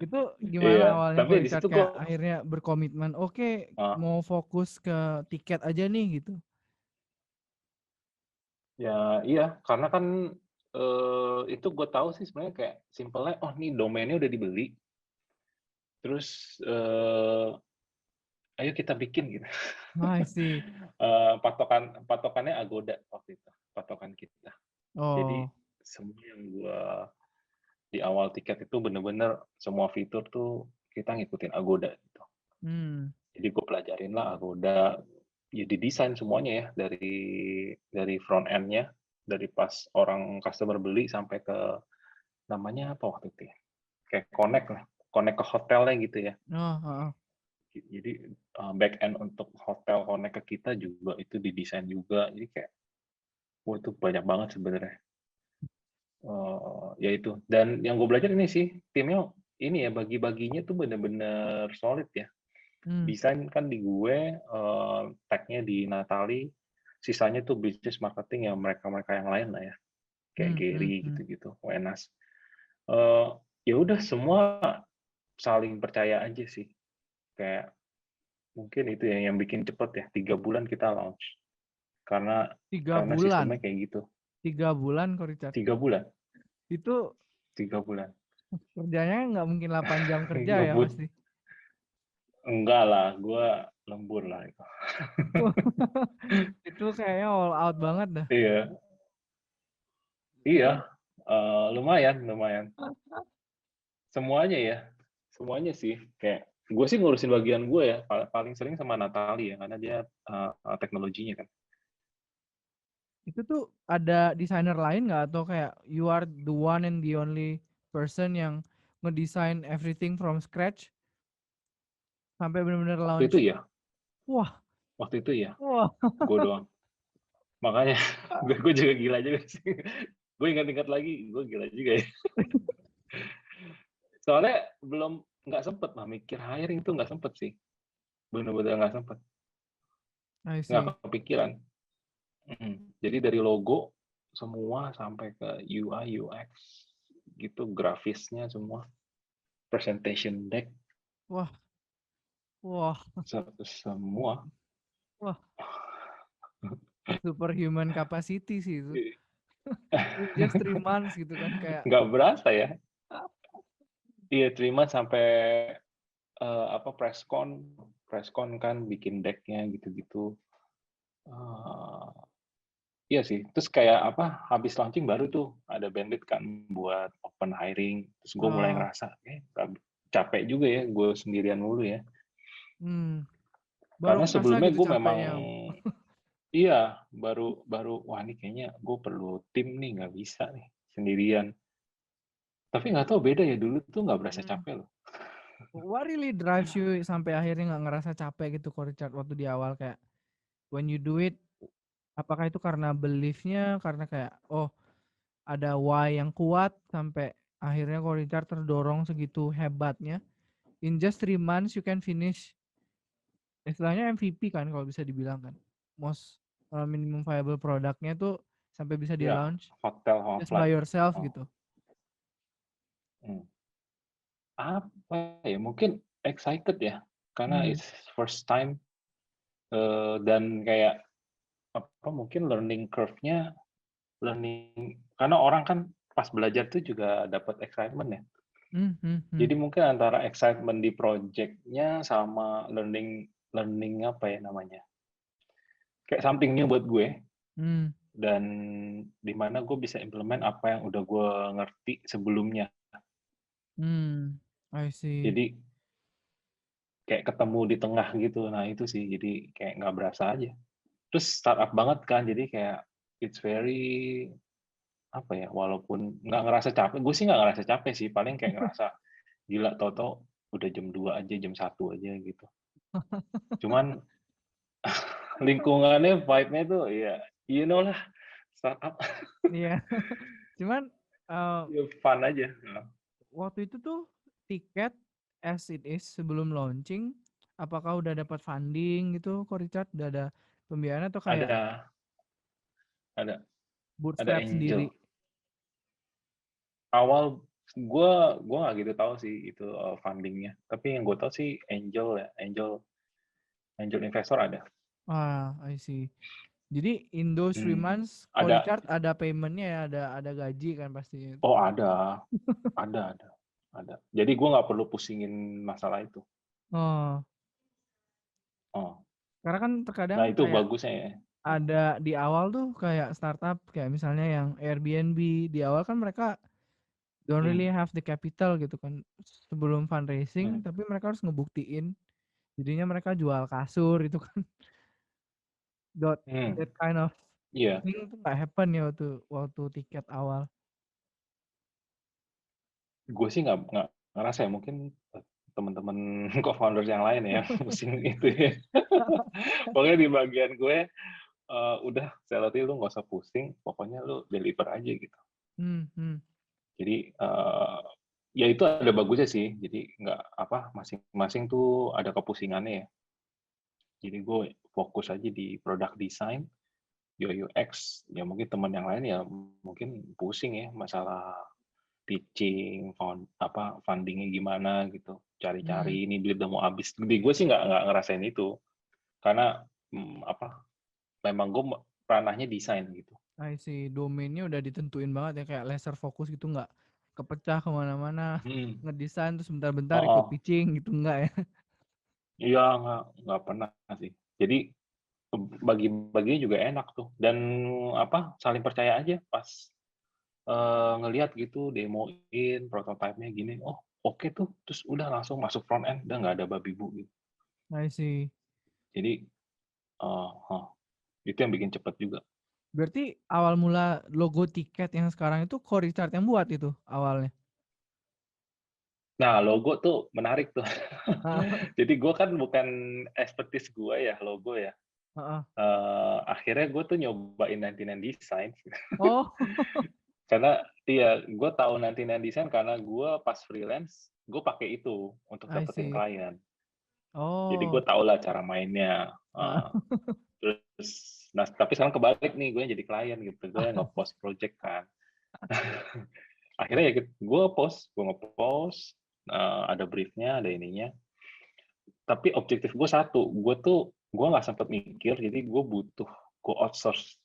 [SPEAKER 1] Itu gimana
[SPEAKER 2] Iya,
[SPEAKER 1] awalnya
[SPEAKER 2] tapi
[SPEAKER 1] kok
[SPEAKER 2] di
[SPEAKER 1] Richard
[SPEAKER 2] situ gue,
[SPEAKER 1] kayak akhirnya berkomitmen, oke mau fokus ke tiket aja nih gitu.
[SPEAKER 2] ya iya, karena kan, itu gue tahu sih sebenarnya kayak simpelnya, oh nih domainnya udah dibeli, terus, ayo kita bikin gitu.
[SPEAKER 1] I see.
[SPEAKER 2] Patokannya Agoda waktu itu, patokan kita. Jadi
[SPEAKER 1] Oh.
[SPEAKER 2] semua yang gue di awal tiket itu bener-bener semua fitur tuh kita ngikutin Agoda gitu.
[SPEAKER 1] Hmm.
[SPEAKER 2] Jadi gue pelajarin lah Agoda, ya didesain semuanya ya dari front end-nya, dari pas orang customer beli sampai ke namanya apa waktu itu ya, kayak connect lah, connect ke hotelnya gitu ya.
[SPEAKER 1] Oh, heeh.
[SPEAKER 2] Jadi back end untuk hotel connect ke kita juga itu didesain juga. Jadi kayak, wah itu banyak banget sebenarnya. Ya itu. Dan yang gue belajar ini sih, timnya ini ya bagi-baginya tuh bener-bener solid ya.
[SPEAKER 1] Hmm.
[SPEAKER 2] Desain kan di gue, tag-nya di Natali, sisanya tuh bisnis marketing ya mereka-mereka yang lain lah ya, kayak
[SPEAKER 1] Hmm. Hmm.
[SPEAKER 2] Gary
[SPEAKER 1] Hmm.
[SPEAKER 2] gitu-gitu, Wenas. Eh, Ya udah semua saling percaya aja sih. Kayak mungkin itu ya yang bikin cepet ya, 3 bulan kita launch. Karena
[SPEAKER 1] Tiga
[SPEAKER 2] karena
[SPEAKER 1] bulan.
[SPEAKER 2] sistemnya kayak gitu.
[SPEAKER 1] 3 bulan kok Richard.
[SPEAKER 2] 3 bulan,
[SPEAKER 1] Itu
[SPEAKER 2] 3 bulan.
[SPEAKER 1] kerjanya nggak mungkin 8 jam kerja ya
[SPEAKER 2] Ngebut,
[SPEAKER 1] pasti.
[SPEAKER 2] enggak lah, gue lembur lah itu.
[SPEAKER 1] Itu kayaknya all out banget dah.
[SPEAKER 2] Iya, iya, lumayan, lumayan. Semuanya ya, semuanya sih. Kayak gue sih ngurusin bagian gue ya, paling sering sama Natali ya, karena dia teknologinya kan.
[SPEAKER 1] Itu tuh ada desainer lain nggak atau kayak you are the one and the only person yang ngedesain everything from scratch sampai benar-benar
[SPEAKER 2] Waktu itu
[SPEAKER 1] launch?
[SPEAKER 2] ya,
[SPEAKER 1] Wah,
[SPEAKER 2] waktu itu ya,
[SPEAKER 1] wah.
[SPEAKER 2] gue doang. Makanya gue juga gila juga sih. Gue ingat-ingat lagi, gue gila juga ya. Soalnya belum nggak sempet lah mikir hiring tuh nggak sempet sih, bener-bener nggak sempet,
[SPEAKER 1] I
[SPEAKER 2] nggak
[SPEAKER 1] see.
[SPEAKER 2] kepikiran. Jadi dari logo semua sampai ke UI UX gitu, grafisnya semua, presentation deck
[SPEAKER 1] Wah, wah,
[SPEAKER 2] semua.
[SPEAKER 1] wah. Superhuman capacity sih itu. In just 3 months gitu kan kayak.
[SPEAKER 2] Nggak berasa ya. Iya terima sampai apa presscon kan bikin decknya gitu-gitu. Eh, Iya sih, terus kayak apa, habis launching baru tuh ada bandit kan buat open hiring, terus gue mulai
[SPEAKER 1] Oh,
[SPEAKER 2] ngerasa, capek juga ya, gue sendirian mulu ya.
[SPEAKER 1] hmm, baru
[SPEAKER 2] Karena
[SPEAKER 1] kerasa
[SPEAKER 2] sebelumnya
[SPEAKER 1] gitu
[SPEAKER 2] gue memang,
[SPEAKER 1] capeknya.
[SPEAKER 2] Iya, baru baru, wah ini kayaknya gue perlu tim nih, nggak bisa nih, sendirian. Tapi nggak tahu beda ya, dulu tuh nggak berasa
[SPEAKER 1] Hmm.
[SPEAKER 2] capek loh.
[SPEAKER 1] What really drives you sampai akhirnya nggak ngerasa capek gitu, Ko Richard, waktu di awal kayak when you do it, apakah itu karena belief-nya, karena kayak oh ada why yang kuat sampai akhirnya Ko Richard terdorong segitu hebatnya. In just 3 months you can finish istilahnya MVP kan kalau bisa dibilang kan. Most minimum viable produknya tuh sampai bisa di
[SPEAKER 2] Ya,
[SPEAKER 1] launch
[SPEAKER 2] hotel
[SPEAKER 1] just by
[SPEAKER 2] Hotline.
[SPEAKER 1] yourself
[SPEAKER 2] Oh,
[SPEAKER 1] gitu.
[SPEAKER 2] hmm. Apa ya? Mungkin excited ya, karena
[SPEAKER 1] Hmm.
[SPEAKER 2] it's first time, dan kayak apa? Mungkin learning curve-nya, karena orang kan pas belajar tuh juga dapat excitement ya.
[SPEAKER 1] Hmm, hmm, hmm.
[SPEAKER 2] Jadi mungkin antara excitement di project-nya sama learning learning apa ya namanya? Kayak something new buat gue.
[SPEAKER 1] Hmm.
[SPEAKER 2] Dan di mana gue bisa implement apa yang udah gue ngerti sebelumnya.
[SPEAKER 1] Hmm. I see.
[SPEAKER 2] Jadi kayak ketemu di tengah gitu. Nah itu sih, jadi kayak nggak berasa aja. Terus startup banget kan, jadi kayak it's very apa ya? Walaupun nggak ngerasa capek, gue sih nggak ngerasa capek sih. Paling kayak ngerasa gila, toto udah jam 2 aja, jam 1 aja gitu. Cuman lingkungannya, vibe-nya tuh ya, you know lah, startup.
[SPEAKER 1] Iya. Cuman
[SPEAKER 2] Ya fun aja.
[SPEAKER 1] waktu itu tuh tiket as it is sebelum launching, apakah udah dapat funding gitu, Ko Richard? Udah ada pembiayaan atau kayak
[SPEAKER 2] Ada ada ada
[SPEAKER 1] bootstrap
[SPEAKER 2] angel.
[SPEAKER 1] sendiri?
[SPEAKER 2] Awal gue nggak gitu tahu sih itu fundingnya. Tapi yang gue tahu sih angel ya, angel investor ada.
[SPEAKER 1] Ah, I see. Jadi in those 3 months, Ko
[SPEAKER 2] Ada.
[SPEAKER 1] Richard ada paymentnya ya, ada gaji kan pastinya.
[SPEAKER 2] Oh ada. Ada. Jadi gue nggak perlu pusingin masalah itu.
[SPEAKER 1] Oh,
[SPEAKER 2] Oh,
[SPEAKER 1] karena kan terkadang
[SPEAKER 2] nah itu
[SPEAKER 1] kayak
[SPEAKER 2] bagusnya ya.
[SPEAKER 1] ada di awal tuh kayak startup kayak misalnya yang Airbnb di awal kan mereka don't
[SPEAKER 2] Hmm,
[SPEAKER 1] really have the capital gitu kan sebelum fundraising,
[SPEAKER 2] hmm,
[SPEAKER 1] tapi mereka harus ngebuktiin. Jadinya mereka jual kasur itu kan. Dot
[SPEAKER 2] hmm.
[SPEAKER 1] that kind of
[SPEAKER 2] Iya,
[SPEAKER 1] thing tuh nggak happen ya waktu waktu tiket awal.
[SPEAKER 2] gue sih nggak ngerasa ya, mungkin teman-teman co-founders yang lain ya pusing itu ya. Pokoknya di bagian gue, udah Selotih lu nggak usah pusing, pokoknya lu deliver aja gitu.
[SPEAKER 1] Hmm, hmm.
[SPEAKER 2] Jadi ya itu ada bagusnya sih. Jadi nggak apa, masing-masing tuh ada kepusingannya ya. Jadi gue fokus aja di product design, UI UX. Ya mungkin teman yang lain ya mungkin pusing ya masalah pitching, apa fundingnya gimana gitu.
[SPEAKER 1] Hmm.
[SPEAKER 2] Cari-cari ini duit udah mau habis. Di gue sih nggak ngerasain itu karena apa? Memang gue ranahnya desain gitu.
[SPEAKER 1] I see. Domainnya udah ditentuin banget ya kayak laser fokus gitu nggak kepecah kemana-mana.
[SPEAKER 2] Hmm.
[SPEAKER 1] Ngedesain terus bentar-bentar
[SPEAKER 2] Oh,
[SPEAKER 1] ikut
[SPEAKER 2] oh.
[SPEAKER 1] pitching gitu enggak ya?
[SPEAKER 2] Iya nggak pernah sih. Jadi bagi-baginya juga enak tuh, dan apa, saling percaya aja pas, ngelihat gitu, demoin, prototype-nya gini, oh oke tuh, terus udah langsung masuk front end, udah nggak ada babi bu gitu.
[SPEAKER 1] I see.
[SPEAKER 2] Jadi, heeh, itu yang bikin cepet juga.
[SPEAKER 1] Berarti awal mula logo tiket yang sekarang itu Ko Richard yang buat itu awalnya.
[SPEAKER 2] Nah, logo tuh menarik tuh.
[SPEAKER 1] Heeh.
[SPEAKER 2] Jadi gue kan bukan expertise gue ya, logo ya.
[SPEAKER 1] Heeh.
[SPEAKER 2] Akhirnya gue tuh nyobain 99 Design.
[SPEAKER 1] Oh,
[SPEAKER 2] Karena iya, gue tahu 99 Design karena gue pas freelance, gue pakai itu untuk
[SPEAKER 1] I
[SPEAKER 2] dapetin
[SPEAKER 1] see.
[SPEAKER 2] klien. Jadi gue
[SPEAKER 1] Oh.
[SPEAKER 2] tau lah cara mainnya.
[SPEAKER 1] Heeh.
[SPEAKER 2] Terus, nah tapi sekarang kebalik nih, gue yang jadi klien gitu. Gue yang nge-post project kan. Akhirnya ya gue nge-post, ada briefnya, ada ininya. Tapi objektif gue satu, gue nggak sempet mikir, jadi gue outsource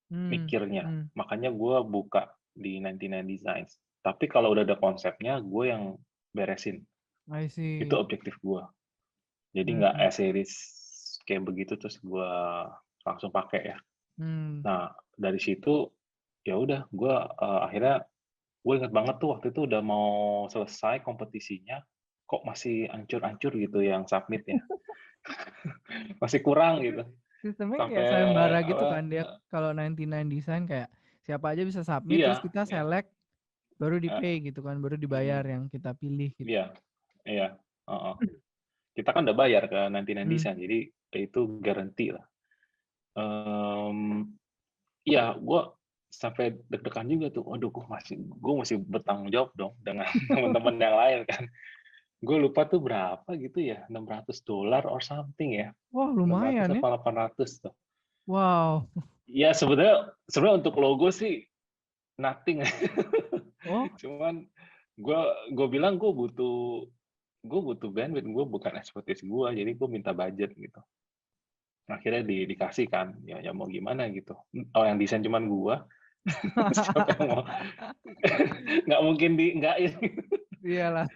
[SPEAKER 1] Hmm,
[SPEAKER 2] mikirnya.
[SPEAKER 1] hmm.
[SPEAKER 2] Makanya gue buka di 99 Designs. Tapi kalau udah ada konsepnya, gue yang beresin.
[SPEAKER 1] I
[SPEAKER 2] Itu
[SPEAKER 1] see.
[SPEAKER 2] objektif gue. Jadi
[SPEAKER 1] Hmm,
[SPEAKER 2] nggak
[SPEAKER 1] hmm.
[SPEAKER 2] as-series kayak begitu terus gue langsung pakai ya.
[SPEAKER 1] Hmm.
[SPEAKER 2] Nah dari situ ya udah gue akhirnya gue inget banget tuh waktu itu udah mau selesai kompetisinya, kok masih ancur-ancur gitu yang submit ya, masih kurang gitu.
[SPEAKER 1] Sistemnya kayak
[SPEAKER 2] sampai
[SPEAKER 1] sayembara gitu
[SPEAKER 2] apa?
[SPEAKER 1] kan dia kalau 99 Design kayak siapa aja bisa submit terus
[SPEAKER 2] Iya,
[SPEAKER 1] kita
[SPEAKER 2] iya,
[SPEAKER 1] select baru di
[SPEAKER 2] eh,
[SPEAKER 1] pay gitu kan, baru dibayar
[SPEAKER 2] mm,
[SPEAKER 1] yang kita pilih gitu.
[SPEAKER 2] iya, iya. Heeh. Kita kan udah bayar ke 99
[SPEAKER 1] Hmm.
[SPEAKER 2] Design, jadi itu garansi lah. Em, Iya, gue sampai deg-degan juga tuh. Waduh, gue masih bertanggung jawab dong dengan teman-teman yang lain kan. Gue lupa tuh berapa gitu ya, $600 or something ya.
[SPEAKER 1] Wah
[SPEAKER 2] 600
[SPEAKER 1] lumayan ya.
[SPEAKER 2] apa 800 tuh.
[SPEAKER 1] Wow.
[SPEAKER 2] Ya sebenarnya untuk logo sih nothing.
[SPEAKER 1] Oh.
[SPEAKER 2] Cuman gue gue bilang gue butuh bandwidth, gue bukan expertise gue, jadi gue minta budget gitu. Akhirnya dikasih kan, ya mau gimana gitu. Orang yang desain cuman gue, siapa yang mau? Nggak mungkin nggak ini.
[SPEAKER 1] Iyalah.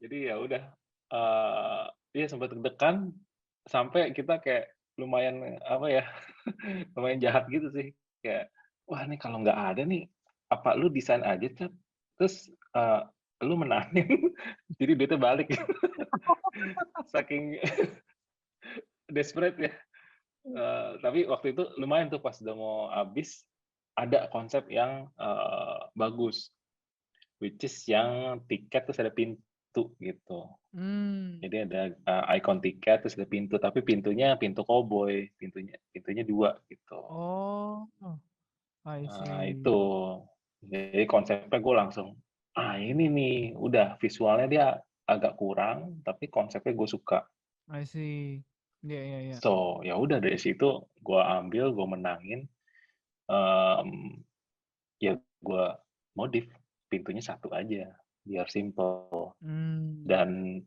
[SPEAKER 2] Jadi ya udah, dia sempat deg-degan sampai kita kayak lumayan apa ya, lumayan jahat gitu sih. Kayak, wah nih kalau nggak ada nih, apa lu desain aja, Cat, terus lu menangin, jadi duitnya balik. Saking desperate ya. Tapi waktu itu lumayan tuh pas udah mau habis, ada konsep yang bagus, which is yang tiket terus ada pintu gitu.
[SPEAKER 1] Hmm.
[SPEAKER 2] Jadi ada icon tiket terus ada pintu, tapi pintunya pintu koboi, pintunya 2 gitu.
[SPEAKER 1] Oh, I
[SPEAKER 2] Nah
[SPEAKER 1] see.
[SPEAKER 2] itu, jadi konsepnya gue langsung, ini nih udah visualnya dia agak kurang, tapi konsepnya gue suka.
[SPEAKER 1] I see. Iya, iya, iya.
[SPEAKER 2] So ya udah dari situ gue ambil, gue menangin, em, ya gue modif pintunya 1 aja biar simple.
[SPEAKER 1] Hmm.
[SPEAKER 2] Dan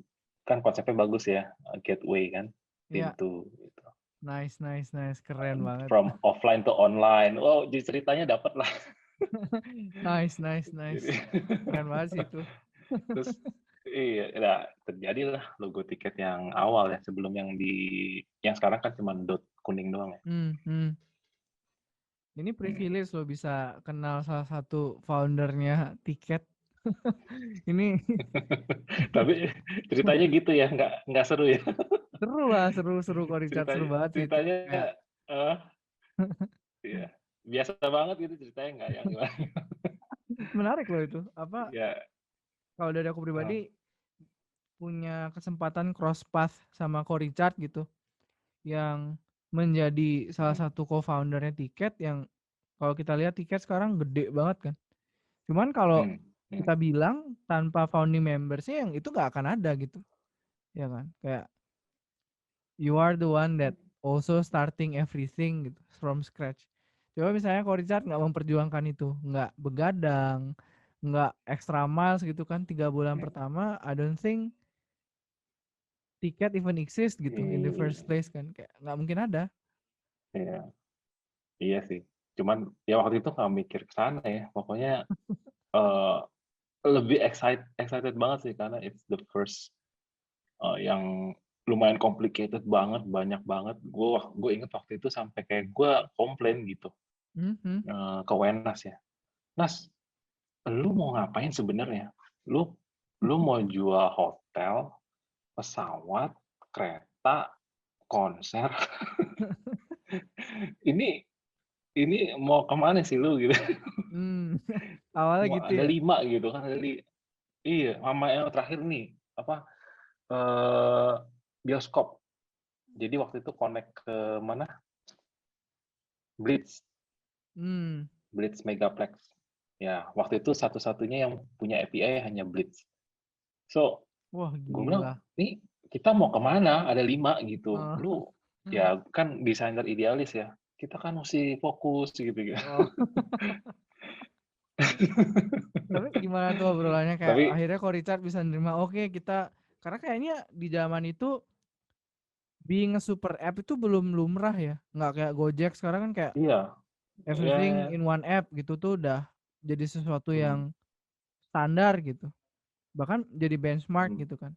[SPEAKER 2] kan konsepnya bagus ya, gateway kan,
[SPEAKER 1] Iya.
[SPEAKER 2] pintu gitu.
[SPEAKER 1] Nice, nice, nice. Keren banget.
[SPEAKER 2] From offline to online. Wow, jadi ceritanya dapat lah.
[SPEAKER 1] Nice, nice,
[SPEAKER 2] Jadi
[SPEAKER 1] nice. Keren banget sih itu.
[SPEAKER 2] terus iya, nah, terjadilah logo tiket yang awal ya, sebelum yang sekarang kan cuma dot kuning doang ya.
[SPEAKER 1] Hmm, hmm. Ini privilege lo bisa kenal salah satu foundernya tiket. Ini
[SPEAKER 2] Tapi ceritanya gitu ya, nggak seru ya.
[SPEAKER 1] seru lah, seru kok Richard, seru
[SPEAKER 2] Ceritanya
[SPEAKER 1] banget sih itu.
[SPEAKER 2] ceritanya
[SPEAKER 1] Kayak
[SPEAKER 2] eh iya, biasa banget gitu ceritanya, nggak yang gimana.
[SPEAKER 1] menarik loh itu. Apa
[SPEAKER 2] Ya,
[SPEAKER 1] kalau dari aku
[SPEAKER 2] eh,
[SPEAKER 1] pribadi punya kesempatan cross path sama ko Richard gitu, yang menjadi salah
[SPEAKER 2] hmm,
[SPEAKER 1] satu co-foundernya tiket yang kalau kita lihat tiket sekarang gede banget kan. Cuman kalau
[SPEAKER 2] hmm, hmm,
[SPEAKER 1] kita bilang tanpa founding membersnya yang itu nggak akan ada gitu, ya kan? Kayak you are the one that also starting everything gitu from scratch. Coba misalnya kalau Richard nggak memperjuangkan itu, nggak begadang, nggak extra miles gitu kan 3 bulan
[SPEAKER 2] hmm.
[SPEAKER 1] pertama, I don't think tiket even exist gitu in the
[SPEAKER 2] Iya,
[SPEAKER 1] first place kan, kayak nggak mungkin ada.
[SPEAKER 2] iya, iya sih. Cuman ya waktu itu nggak mikir ke sana ya. Pokoknya eh, lebih excited banget sih karena it's the first yang lumayan complicated banget, banyak banget. Gue inget waktu itu sampai kayak gue komplain gitu
[SPEAKER 1] Mhm.
[SPEAKER 2] ke Wenas ya. Nas, lu mau ngapain sebenarnya? Lu lu mau jual hotel, pesawat, kereta, konser. Ini ini mau kemana sih lu gitu?
[SPEAKER 1] Hmm. Awalnya
[SPEAKER 2] Mau
[SPEAKER 1] gitu
[SPEAKER 2] ada
[SPEAKER 1] ya.
[SPEAKER 2] 5 gitu kan, iya, sama yang terakhir nih apa eh, bioskop. Jadi waktu itu connect ke mana? Blitz,
[SPEAKER 1] Hmm.
[SPEAKER 2] Blitz Megaplex. Ya, waktu itu satu-satunya yang punya API hanya Blitz. So,
[SPEAKER 1] Wah
[SPEAKER 2] gue
[SPEAKER 1] gila.
[SPEAKER 2] bilang, nih kita mau kemana? Ada 5 gitu.
[SPEAKER 1] Oh.
[SPEAKER 2] Lu ya kan desainer idealis ya. Kita kan mesti fokus gitu.
[SPEAKER 1] Oh. Tapi gimana tuh obrolannya kayak
[SPEAKER 2] Tapi
[SPEAKER 1] akhirnya kok Richard bisa nerima oke kita karena kayaknya di zaman itu being a super app itu belum lumrah ya, nggak kayak Gojek sekarang kan kayak
[SPEAKER 2] iya, ya,
[SPEAKER 1] everything in one app gitu tuh udah jadi sesuatu
[SPEAKER 2] hmm,
[SPEAKER 1] yang standar gitu, bahkan jadi benchmark
[SPEAKER 2] hmm,
[SPEAKER 1] gitu kan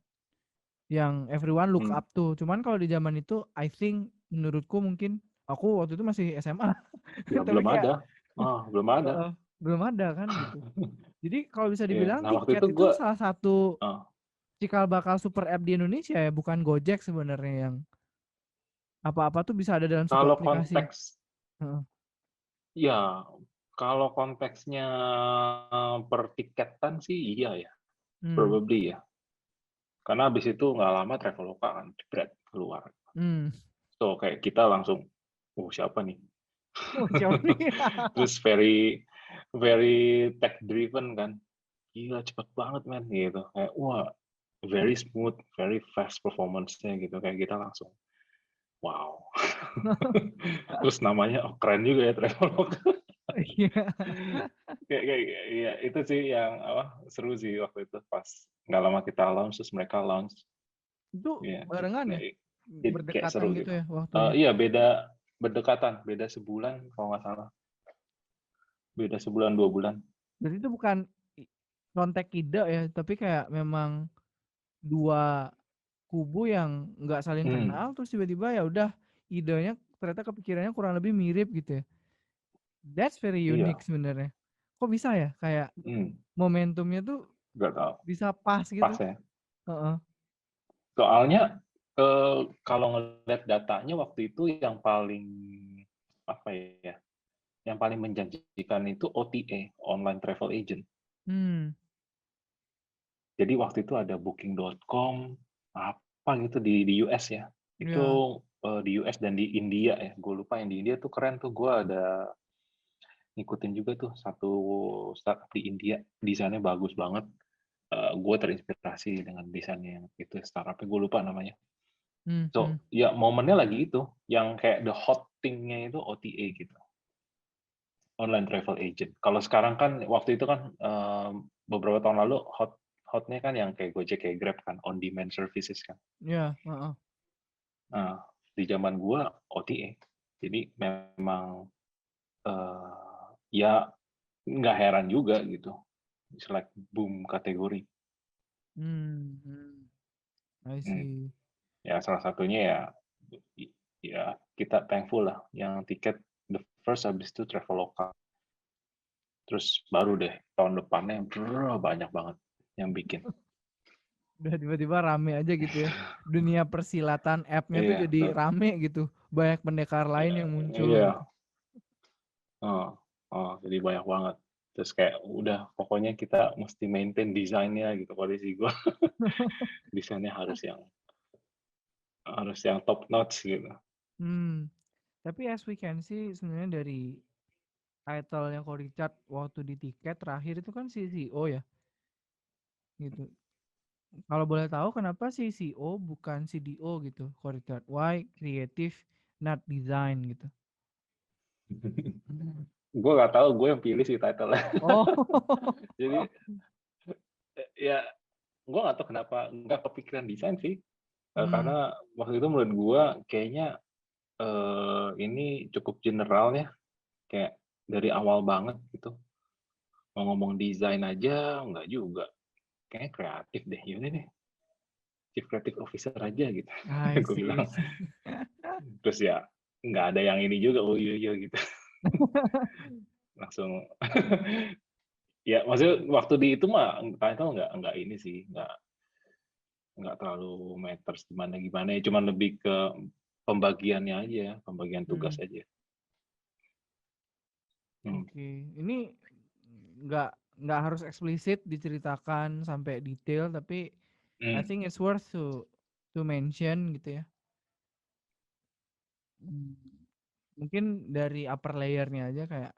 [SPEAKER 1] yang everyone look
[SPEAKER 2] hmm.
[SPEAKER 1] up tuh. Cuman kalau di zaman itu I think menurutku mungkin aku waktu itu masih SMA
[SPEAKER 2] Ya
[SPEAKER 1] tapi
[SPEAKER 2] belum
[SPEAKER 1] kayak
[SPEAKER 2] ada. Belum ada.
[SPEAKER 1] belum ada kan gitu. Jadi kalau bisa
[SPEAKER 2] Iya.
[SPEAKER 1] dibilang
[SPEAKER 2] Nah waktu
[SPEAKER 1] tiket
[SPEAKER 2] itu
[SPEAKER 1] itu
[SPEAKER 2] gue,
[SPEAKER 1] salah satu
[SPEAKER 2] uh,
[SPEAKER 1] cikal bakal super app di Indonesia ya, bukan Gojek sebenarnya yang Apa-apa tuh bisa ada dalam satu
[SPEAKER 2] Kalau
[SPEAKER 1] aplikasi.
[SPEAKER 2] konteks
[SPEAKER 1] Heeh.
[SPEAKER 2] ya, kalau konteksnya per tiketan sih iya ya,
[SPEAKER 1] Mmm,
[SPEAKER 2] probably ya. Karena habis itu nggak lama Traveloka kan jebret keluar.
[SPEAKER 1] mmm.
[SPEAKER 2] So kayak kita langsung, "Oh siapa nih?"
[SPEAKER 1] Oh, siapa nih?
[SPEAKER 2] Terus very very tech driven kan. Gila cepet banget men gitu. Kayak wah very smooth, very fast performance-nya gitu. Kayak kita langsung, wow. Terus namanya oh keren juga ya Traveloka.
[SPEAKER 1] Iya.
[SPEAKER 2] Kayak iya itu sih yang apa seru sih waktu itu pas nggak lama kita launch terus mereka launch.
[SPEAKER 1] Itu
[SPEAKER 2] Iya,
[SPEAKER 1] barengan ya?
[SPEAKER 2] jadi kayak
[SPEAKER 1] Berdekatan
[SPEAKER 2] seru
[SPEAKER 1] gitu
[SPEAKER 2] gitu.
[SPEAKER 1] ya waktunya?
[SPEAKER 2] Iya berdekatan, beda sebulan kalau nggak salah. Beda sebulan 2 bulan.
[SPEAKER 1] Berarti itu bukan i kontak ide ya, tapi kayak memang 2 kubu yang nggak saling
[SPEAKER 2] Hmm,
[SPEAKER 1] kenal, terus tiba-tiba ya udah idenya ternyata kepikirannya kurang lebih mirip gitu ya. That's very unique
[SPEAKER 2] iya.
[SPEAKER 1] sebenarnya. Kok bisa ya kayak
[SPEAKER 2] Hmm,
[SPEAKER 1] momentumnya tuh
[SPEAKER 2] nggak tahu.
[SPEAKER 1] bisa pas
[SPEAKER 2] Pas
[SPEAKER 1] gitu?
[SPEAKER 2] ya.
[SPEAKER 1] Heeh.
[SPEAKER 2] Soalnya kalau ngelihat datanya waktu itu yang paling apa ya, yang paling menjanjikan itu OTA, online travel agent.
[SPEAKER 1] Mmm,
[SPEAKER 2] Jadi waktu itu ada Booking.com, apa gitu di US ya.
[SPEAKER 1] iya.
[SPEAKER 2] Itu di US dan di India ya. Gue lupa yang di India tuh keren tuh. Gue ada ngikutin juga tuh satu startup di India. Desainnya bagus banget. Gue terinspirasi dengan desainnya yang itu startupnya. Gue lupa namanya.
[SPEAKER 1] Mhm, mhm.
[SPEAKER 2] So ya momennya lagi itu, yang kayak the hot thing-nya itu OTA gitu, online travel agent. Kalau sekarang kan waktu itu kan beberapa tahun lalu hotnya kan yang kayak Gojek kayak Grab kan on demand services kan.
[SPEAKER 1] Iya, heeh.
[SPEAKER 2] Nah, di zaman gua OTA. Jadi memang ya nggak heran juga gitu. It's like boom kategori.
[SPEAKER 1] Mmm, mhm. I
[SPEAKER 2] Hmm.
[SPEAKER 1] see.
[SPEAKER 2] Ya salah satunya ya ya kita thankful lah yang tiket the first habis itu Traveloka. Terus baru deh tahun depannya banyak banget yang bikin.
[SPEAKER 1] Udah tiba-tiba rame aja gitu ya. Dunia persilatan app-nya tuh
[SPEAKER 2] Iya,
[SPEAKER 1] jadi rame gitu. Banyak pendekar lain yang muncul gitu.
[SPEAKER 2] iya. Oh, oh, jadi banyak banget. Terus kayak udah pokoknya kita mesti maintain desainnya gitu. Kondisi gua desainnya harus yang top notch gitu.
[SPEAKER 1] Hmm, tapi as we can see sebenarnya dari title-nya Ko Richard waktu di tiket terakhir itu kan CCO ya, gitu. Kalau boleh tahu kenapa CCO bukan CDO gitu, Ko Richard? Why creative not design gitu?
[SPEAKER 2] Gue nggak tahu, gue yang pilih sih title-nya.
[SPEAKER 1] Oh,
[SPEAKER 2] Jadi ya gue nggak tahu kenapa nggak kepikiran desain sih.
[SPEAKER 1] hmm,
[SPEAKER 2] Karena waktu itu menurut gue kayaknya ini cukup general ya, kayak dari awal banget gitu. Mau ngomong desain aja nggak juga. Kayaknya kreatif deh. Yaudah deh, Chief Creative Officer aja gitu.
[SPEAKER 1] I
[SPEAKER 2] Gue
[SPEAKER 1] see, I
[SPEAKER 2] bilang.
[SPEAKER 1] see.
[SPEAKER 2] Terus ya nggak ada yang ini juga, oh iya iya gitu. Langsung. Ya maksudnya waktu di itu mah title nggak ini sih, nggak terlalu matters gimana gimana ya, cuman lebih ke pembagiannya aja, pembagian tugas
[SPEAKER 1] Hmm,
[SPEAKER 2] aja. Hmm.
[SPEAKER 1] oke. Ini nggak nggak harus eksplisit diceritakan sampai detail, tapi I
[SPEAKER 2] Hmm.
[SPEAKER 1] think it's worth to mention gitu ya. Hmm, mungkin dari upper layernya aja kayak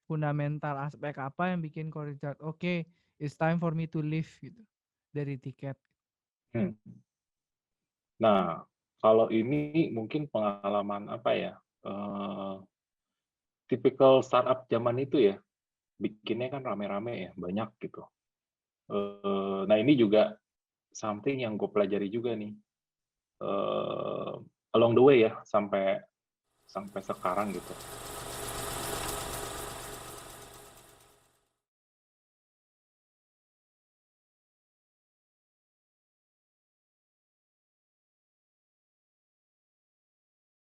[SPEAKER 1] fundamental aspek apa yang bikin Ko Richard, oke, it's time for me to leave gitu dari tiket.
[SPEAKER 2] Hmm. Nah, kalau ini mungkin pengalaman apa ya? Typical startup zaman itu ya, bikinnya kan rame-rame ya, banyak gitu. Nah ini juga something yang gue pelajari juga nih along the way ya sampai sampai sekarang gitu.